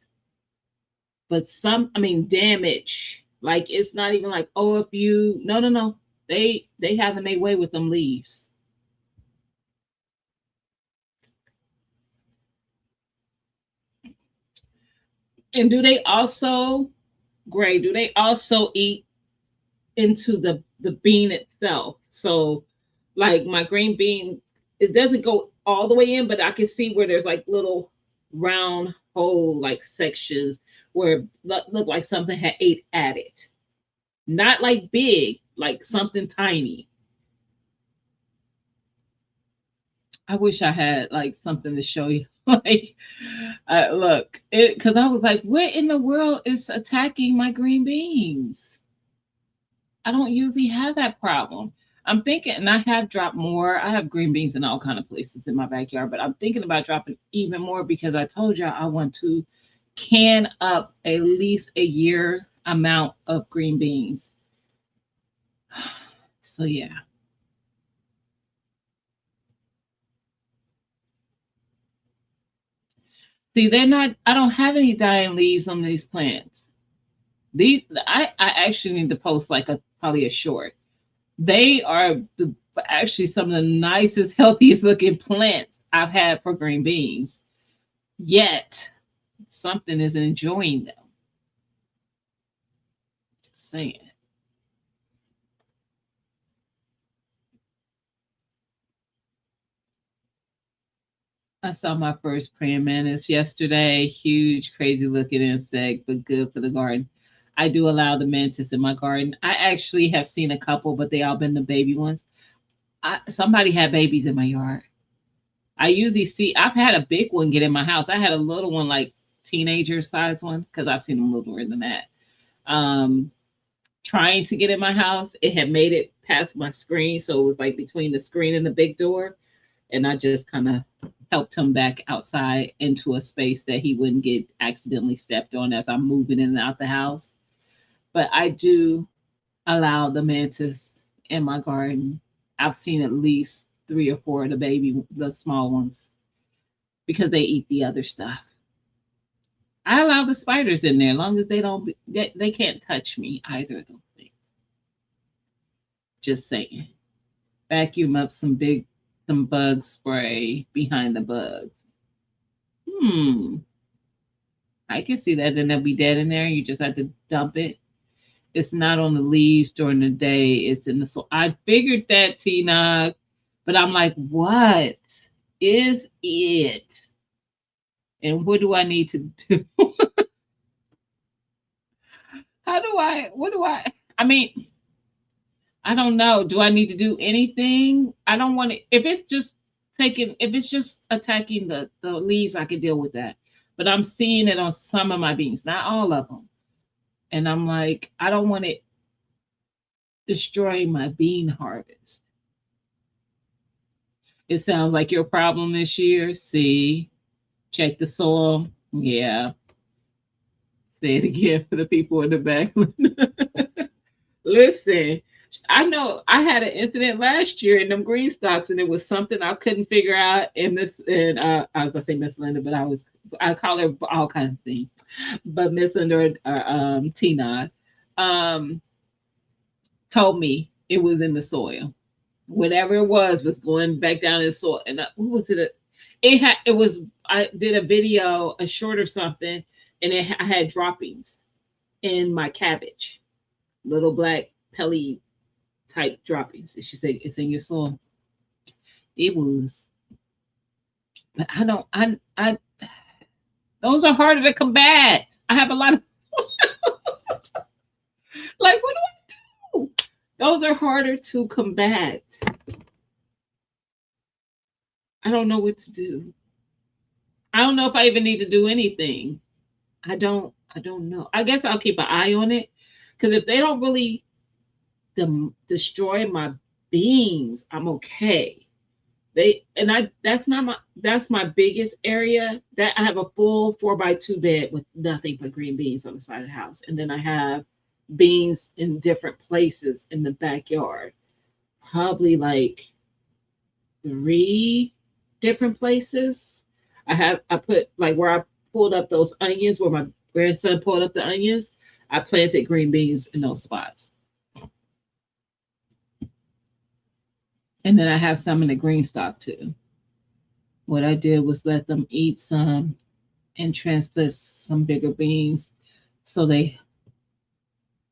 but I mean, damage. Like it's not even like, oh, if you no. They having their way with them leaves. And do they also, Gray? Do they also eat into the bean itself? So, like my green bean, it doesn't go all the way in, but I can see where there's like little round hole like sections where it look like something had ate at it. Not like big, like something tiny. I wish I had like something to show you. Like, look, it because I was like, what in the world is attacking my green beans? I don't usually have that problem. I'm thinking, and I have dropped more. I have green beans in all kind of places in my backyard, but I'm thinking about dropping even more because I told you I want to can up at least a year amount of green beans. So yeah. See, they're not. I don't have any dying leaves on these plants. These I actually need to post like a probably a short. They are actually some of the nicest, healthiest looking plants I've had for green beans. Yet something is enjoying them. Just saying. I saw my first praying mantis yesterday. Huge, crazy looking insect, but good for the garden. I do allow the mantis in my garden. I actually have seen a couple, but they all been the baby ones. Somebody had babies in my yard. I usually see. I've had a big one get in my house. I had a little one, like teenager size one, because I've seen them littler than that. Um, Trying to get in my house, it had made it past my screen, so it was like between the screen and the big door, and I just kind of helped him back outside into a space that he wouldn't get accidentally stepped on as I'm moving in and out the house. But I do allow the mantis in my garden. I've seen at least three or four of the small ones, because they eat the other stuff. I allow the spiders in there as long as they can't touch me, either of those things. Just saying. Vacuum up some bug spray behind the bugs. Hmm. I can see that. Then they'll be dead in there. You just have to dump it. It's not on the leaves during the day. It's in the soil. I figured that, Tina, but I'm like, what is it? And what do I need to do? What do I mean, I don't know. Do I need to do anything? I don't want to, if it's just attacking the leaves, I can deal with that. But I'm seeing it on some of my beans, not all of them. And I'm like, I don't want it destroying my bean harvest. It sounds like your problem this year. See, check the soil. Yeah. Say it again for the people in the back. Listen, I know I had an incident last year in them green stocks, and it was something I couldn't figure out. In this, and I was gonna say Miss Linda, but I call her all kinds of things. But Miss Linda Tina told me it was in the soil. Whatever it was going back down in the soil. And what was it? It was. I did a video, a short or something, and I had droppings in my cabbage, little black pelly type droppings. And she said, "It's in your soil." It was, but I don't. I. Those are harder to combat. I have a lot of. Like, what do I do? Those are harder to combat. I don't know what to do. I don't know if I even need to do anything. I don't know. I guess I'll keep an eye on it, because if they don't really destroy my beans, I'm okay. That's my biggest area. That I have a full 4x2 bed with nothing but green beans on the side of the house. And then I have beans in different places in the backyard. Probably like 3 different places. I put like where I pulled up those onions, where my grandson pulled up the onions, I planted green beans in those spots. And then I have some in the green stock too. What I did was let them eat some and transplant some bigger beans so they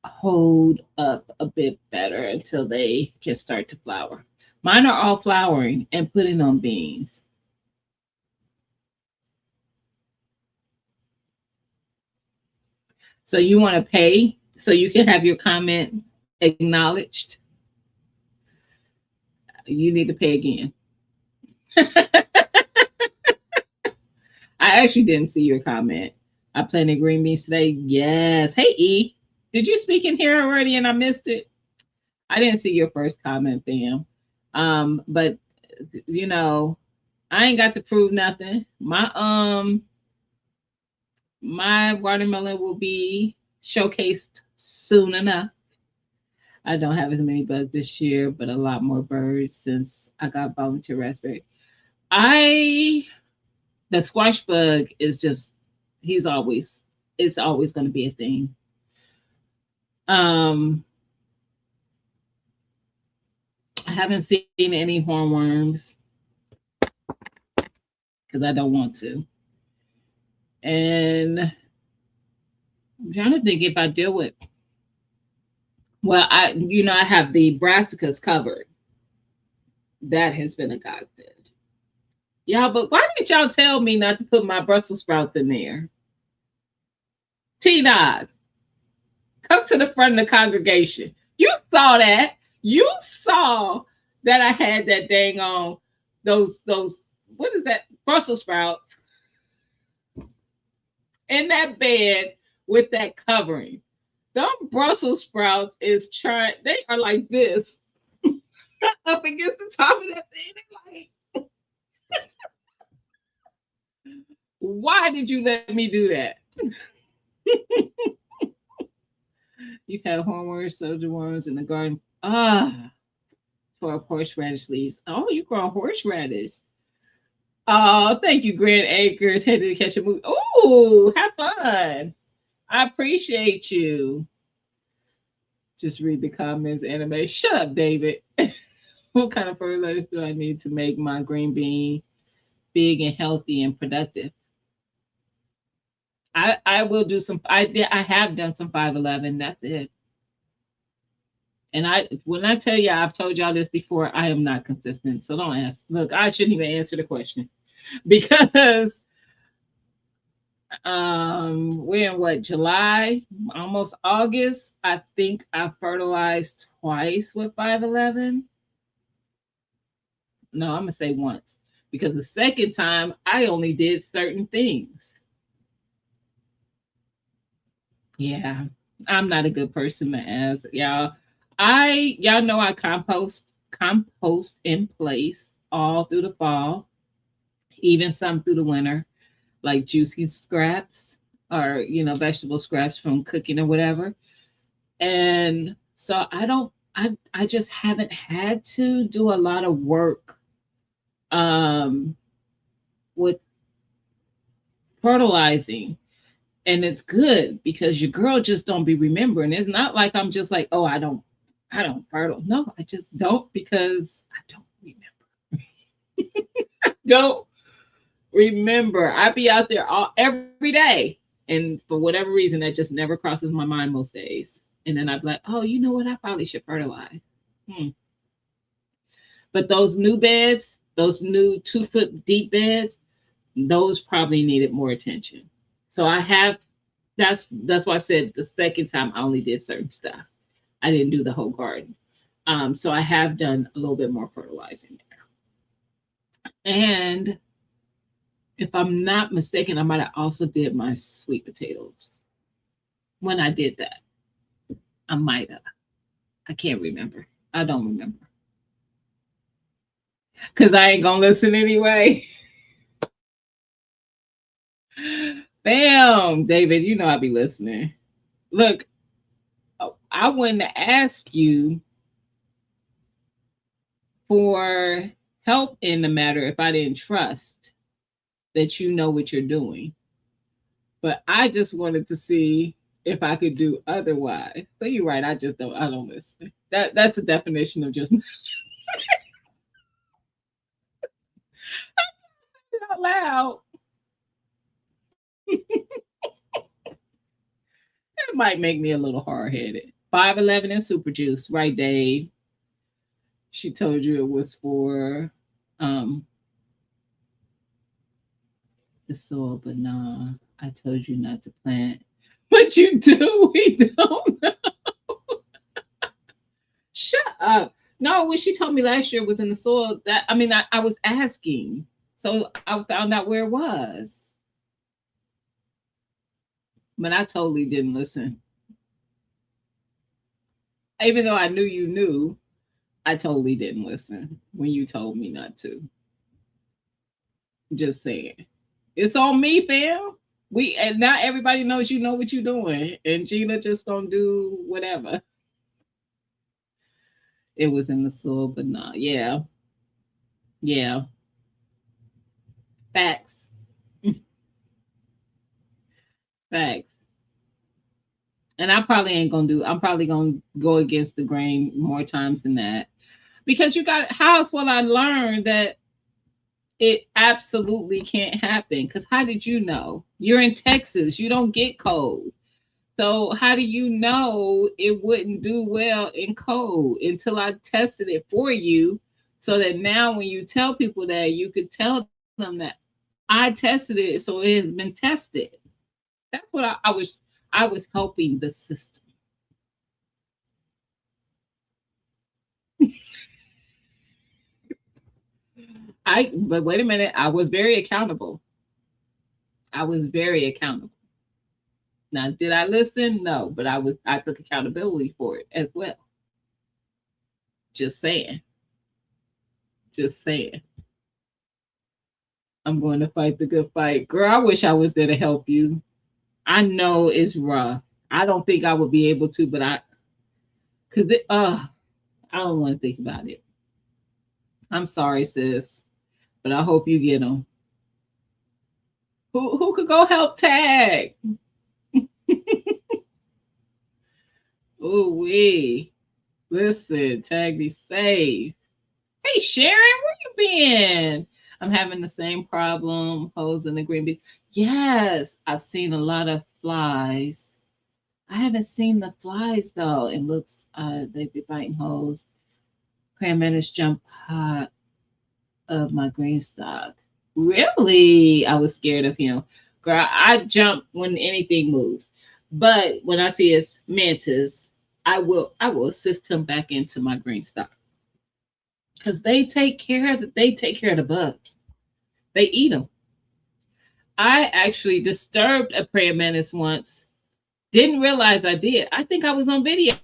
hold up a bit better until they can start to flower. Mine are all flowering and putting on beans. So you want to pay so you can have your comment acknowledged? You need to pay again. I actually didn't see your comment. I planted green beans today. Yes. Hey, E. Did you speak in here already and I missed it? I didn't see your first comment, fam. But you know, I ain't got to prove nothing. My watermelon will be showcased soon enough. I don't have as many bugs this year, but a lot more birds since I got volunteer raspberry. I The squash bug is just he's always it's always going to be a thing. Um, I haven't seen any hornworms because I don't want to. And I'm trying to think if I deal with. Well, I have the brassicas covered. That has been a godsend. Yeah, but why didn't y'all tell me not to put my Brussels sprouts in there? T Dog, come to the front of the congregation. You saw that. You saw that I had that dang on those what is that? Brussels sprouts in that bed with that covering. Them Brussels sprouts is trying, they are like this up against the top of that thing. Like, why did you let me do that? You have hornworms, soldier worms in the garden. For horseradish leaves. Oh, you grow horseradish. Oh, thank you, Grand Acres. Headed to catch a movie. Oh, have fun. I appreciate you. Just read the comments, anime. Shut up, David. What kind of fertilizers do I need to make my green bean big and healthy and productive? I will do some. I have done some 511. That's it. And when I tell you, I've told y'all this before. I am not consistent, so don't ask. Look, I shouldn't even answer the question because we're in what, July, almost August. I think I fertilized twice with 511. No, I'm gonna say once because the second time I only did certain things. Yeah, I'm not a good person to ask y'all. Y'all know I compost in place all through the fall, even some through the winter, like juicy scraps or vegetable scraps from cooking or whatever. And so I just haven't had to do a lot of work um with fertilizing. And it's good because your girl just don't be remembering. It's not like I'm just like, oh, I don't fertile. No, I just don't because I don't remember. Don't remember. I be out there every day. And for whatever reason, that just never crosses my mind most days. And then I'd be like, oh, you know what? I probably should fertilize. Hmm. But those new beds, those new 2 foot deep beds, those probably needed more attention. So I have that's why I said the second time I only did certain stuff. I didn't do the whole garden. So I have done a little bit more fertilizing there. And if I'm not mistaken, I might have also did my sweet potatoes. When I did that, I might have. I can't remember. I don't remember. Because I ain't gonna listen anyway. Bam, David, you know I be listening. Look, I wouldn't ask you for help in the matter if I didn't trust that you know what you're doing. But I just wanted to see if I could do otherwise. So you're right. I don't listen. That's the definition of just out loud. That might make me a little hard headed. 511 and super juice, right, Dave? She told you it was for um the soil, but nah, I told you not to plant. But you do, we don't. Shut up. No, what she told me last year was in the soil. That I mean, I was asking, so I found out where it was, but I totally didn't listen. Even though I knew you knew, I totally didn't listen when you told me not to. Just saying, it's on me, fam. We and not everybody knows you know what you're doing, and Gina just gonna do whatever. It was in the soil, but not. Yeah, yeah, facts, facts. And I probably ain't gonna do. I'm probably gonna go against the grain more times than that because you got. How else will I learn that it absolutely can't happen? Because how did you know? You're in Texas. You don't get cold. So how do you know it wouldn't do well in cold until I tested it for you? So that now when you tell people that, you could tell them that I tested it, so it has been tested. That's what I was helping the system. But wait a minute, I was very accountable. I was very accountable. Now, did I listen? No, but I took accountability for it as well. Just saying. Just saying. I'm going to fight the good fight. Girl, I wish I was there to help you. I know it's rough. I don't think I would be able to, but cause I don't want to think about it. I'm sorry, sis, but I hope you get them. Who could go help tag? Ooh wee. Listen, tag me safe. Hey Sharon, where you been? I'm having the same problem. Holes in the green beans. Yes, I've seen a lot of flies. I haven't seen the flies though. It looks they be biting holes. Cran managed jump hot of my green stock. Really? I was scared of him. Girl, I jump when anything moves. But when I see his mantis, I will assist him back into my green stock. Because they take care of the bugs. They eat them. I actually disturbed a praying mantis once. Didn't realize I did. I think I was on video.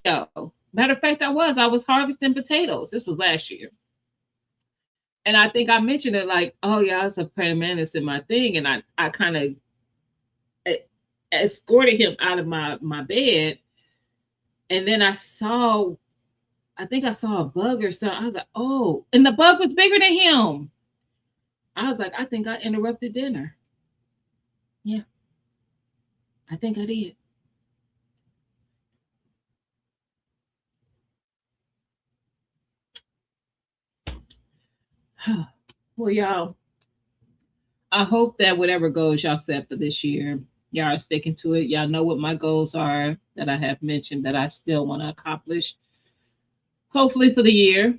Matter of fact, I was harvesting potatoes. This was last year. And I think I mentioned it like, oh yeah, I was a praying mantis in my thing. And I kind of escorted him out of my bed. And then I think I saw a bug or something. I was like, oh, and the bug was bigger than him. I was like, I think I interrupted dinner. Yeah, I think I did. Well, y'all, I hope that whatever goals y'all set for this year, y'all are sticking to it. Y'all know what my goals are that I have mentioned that I still want to accomplish. Hopefully for the year.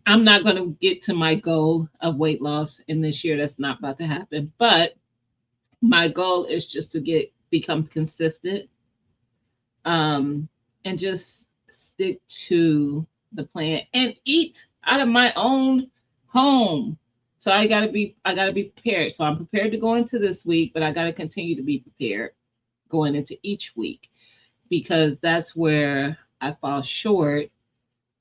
I'm not going to get to my goal of weight loss in this year. That's not about to happen. But my goal is just to become consistent, um, and just stick to the plan and eat out of my own home. So I gotta be prepared. So I'm prepared to go into this week, but I gotta continue to be prepared going into each week because that's where I fall short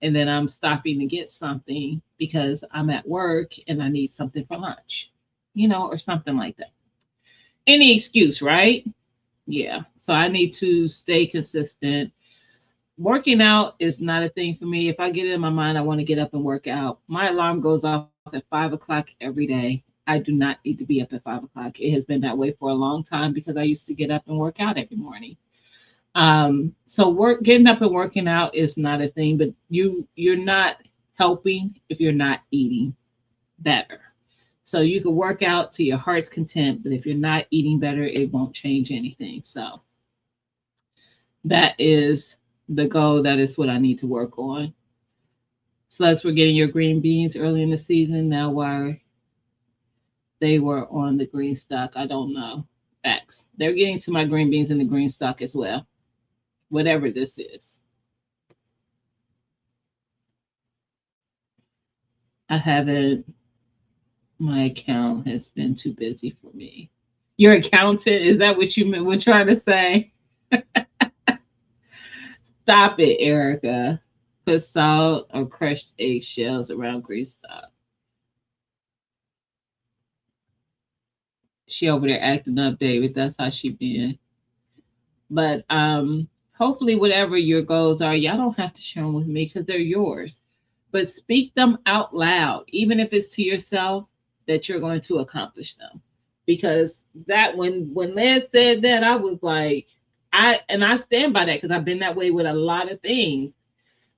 and then I'm stopping to get something because I'm at work and I need something for lunch, or something like that. Any excuse, right? Yeah. So I need to stay consistent. Working out is not a thing for me. If I get it in my mind, I want to get up and work out. My alarm goes off at 5 o'clock every day. I do not need to be up at 5 o'clock. It has been that way for a long time because I used to get up and work out every morning. So getting up and working out is not a thing, but you're not helping if you're not eating better. So you can work out to your heart's content, but if you're not eating better, it won't change anything. So that is the goal. That is what I need to work on. Slugs were getting your green beans early in the season. Now, why they were on the green stock, I don't know. Facts. They're getting to my green beans in the green stock as well, whatever this is. I haven't, my account has been too busy for me. Your accountant, is that what you were trying to say? Stop it, Erica. Put salt or crushed eggshells around green stock. She over there acting up, David. That's how she been. But hopefully whatever your goals are, y'all don't have to share them with me because they're yours. But speak them out loud, even if it's to yourself, that you're going to accomplish them. Because that when Les said that, I was like, I stand by that because I've been that way with a lot of things.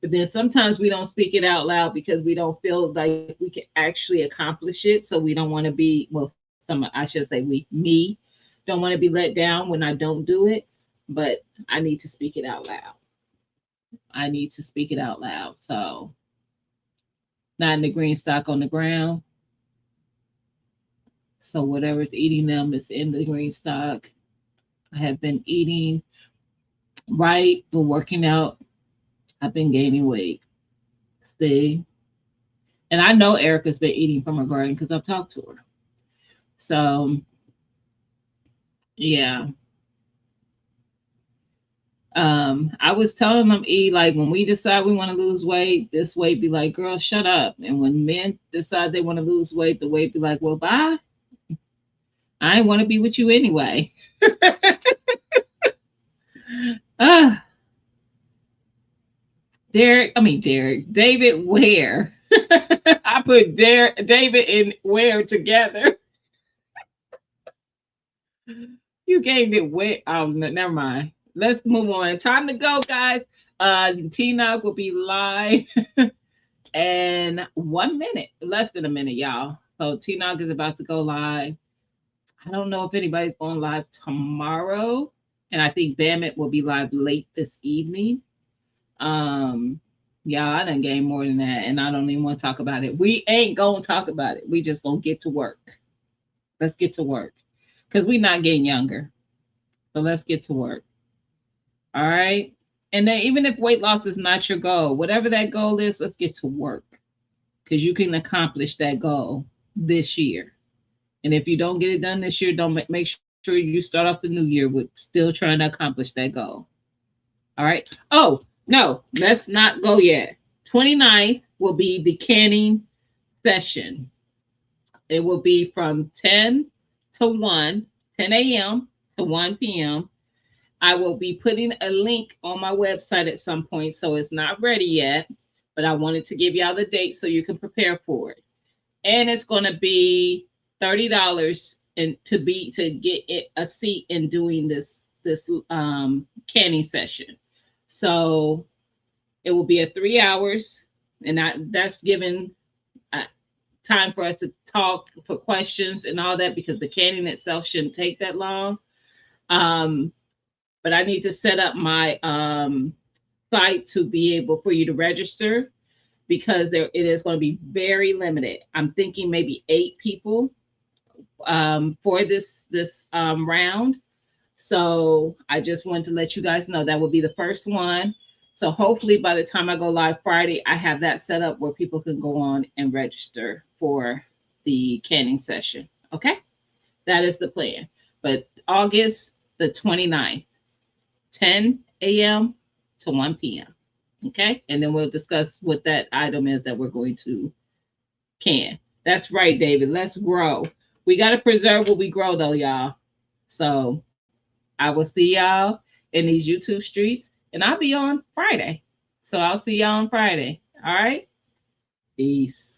But then sometimes we don't speak it out loud because we don't feel like we can actually accomplish it. So we don't want to be, well, some, I should say me don't want to be let down when I don't do it. But I need to speak it out loud. I need to speak it out loud. So not in the green stock on the ground. So whatever's eating them is in the green stock. I have been eating right, been working out. I've been gaining weight. See? And I know Erica's been eating from her garden because I've talked to her. So, yeah. I was telling them, like when we decide we want to lose weight, this weight be like, girl, shut up. And when men decide they want to lose weight, the weight be like, well, bye. I want to be with you anyway. uh, David Ware. I put David and Ware together. You gained it way. Oh, never mind. Let's move on. Time to go, guys. Tina will be live in 1 minute, less than a minute, y'all. So T-Nog is about to go live. I don't know if anybody's going live tomorrow. And I think Bamit will be live late this evening. Yeah, I done gained more than that, and I don't even want to talk about it. We ain't gonna talk about it. We just gonna get to work. Let's get to work. Because we're not getting younger. So let's get to work. All right. And then even if weight loss is not your goal, whatever that goal is, let's get to work. Because you can accomplish that goal this year. And if you don't get it done this year, don't make sure you start off the new year with still trying to accomplish that goal. All right. Oh, no, let's not go yet. 29th will be the canning session. It will be from 10 to 1, 10 a.m. to 1 p.m. I will be putting a link on my website at some point, so it's not ready yet, but I wanted to give y'all the date so you can prepare for it. And it's going to be $30 and to get it a seat in doing this canning session. So it will be at 3 hours, and that's given time for us to talk, for questions and all that, because the canning itself shouldn't take that long. But I need to set up my site to be able for you to register, because it is going to be very limited. I'm thinking maybe 8 people for this round. So I just wanted to let you guys know that will be the first one. So hopefully by the time I go live Friday, I have that set up where people can go on and register for the canning session. Okay. That is the plan. But August the 29th, 10 a.m. to 1 p.m. Okay. And then we'll discuss what that item is that we're going to can. That's right, David. Let's grow. We got to preserve what we grow, though, y'all. So I will see y'all in these YouTube streets, and I'll be on Friday. So I'll see y'all on Friday. All right. Peace.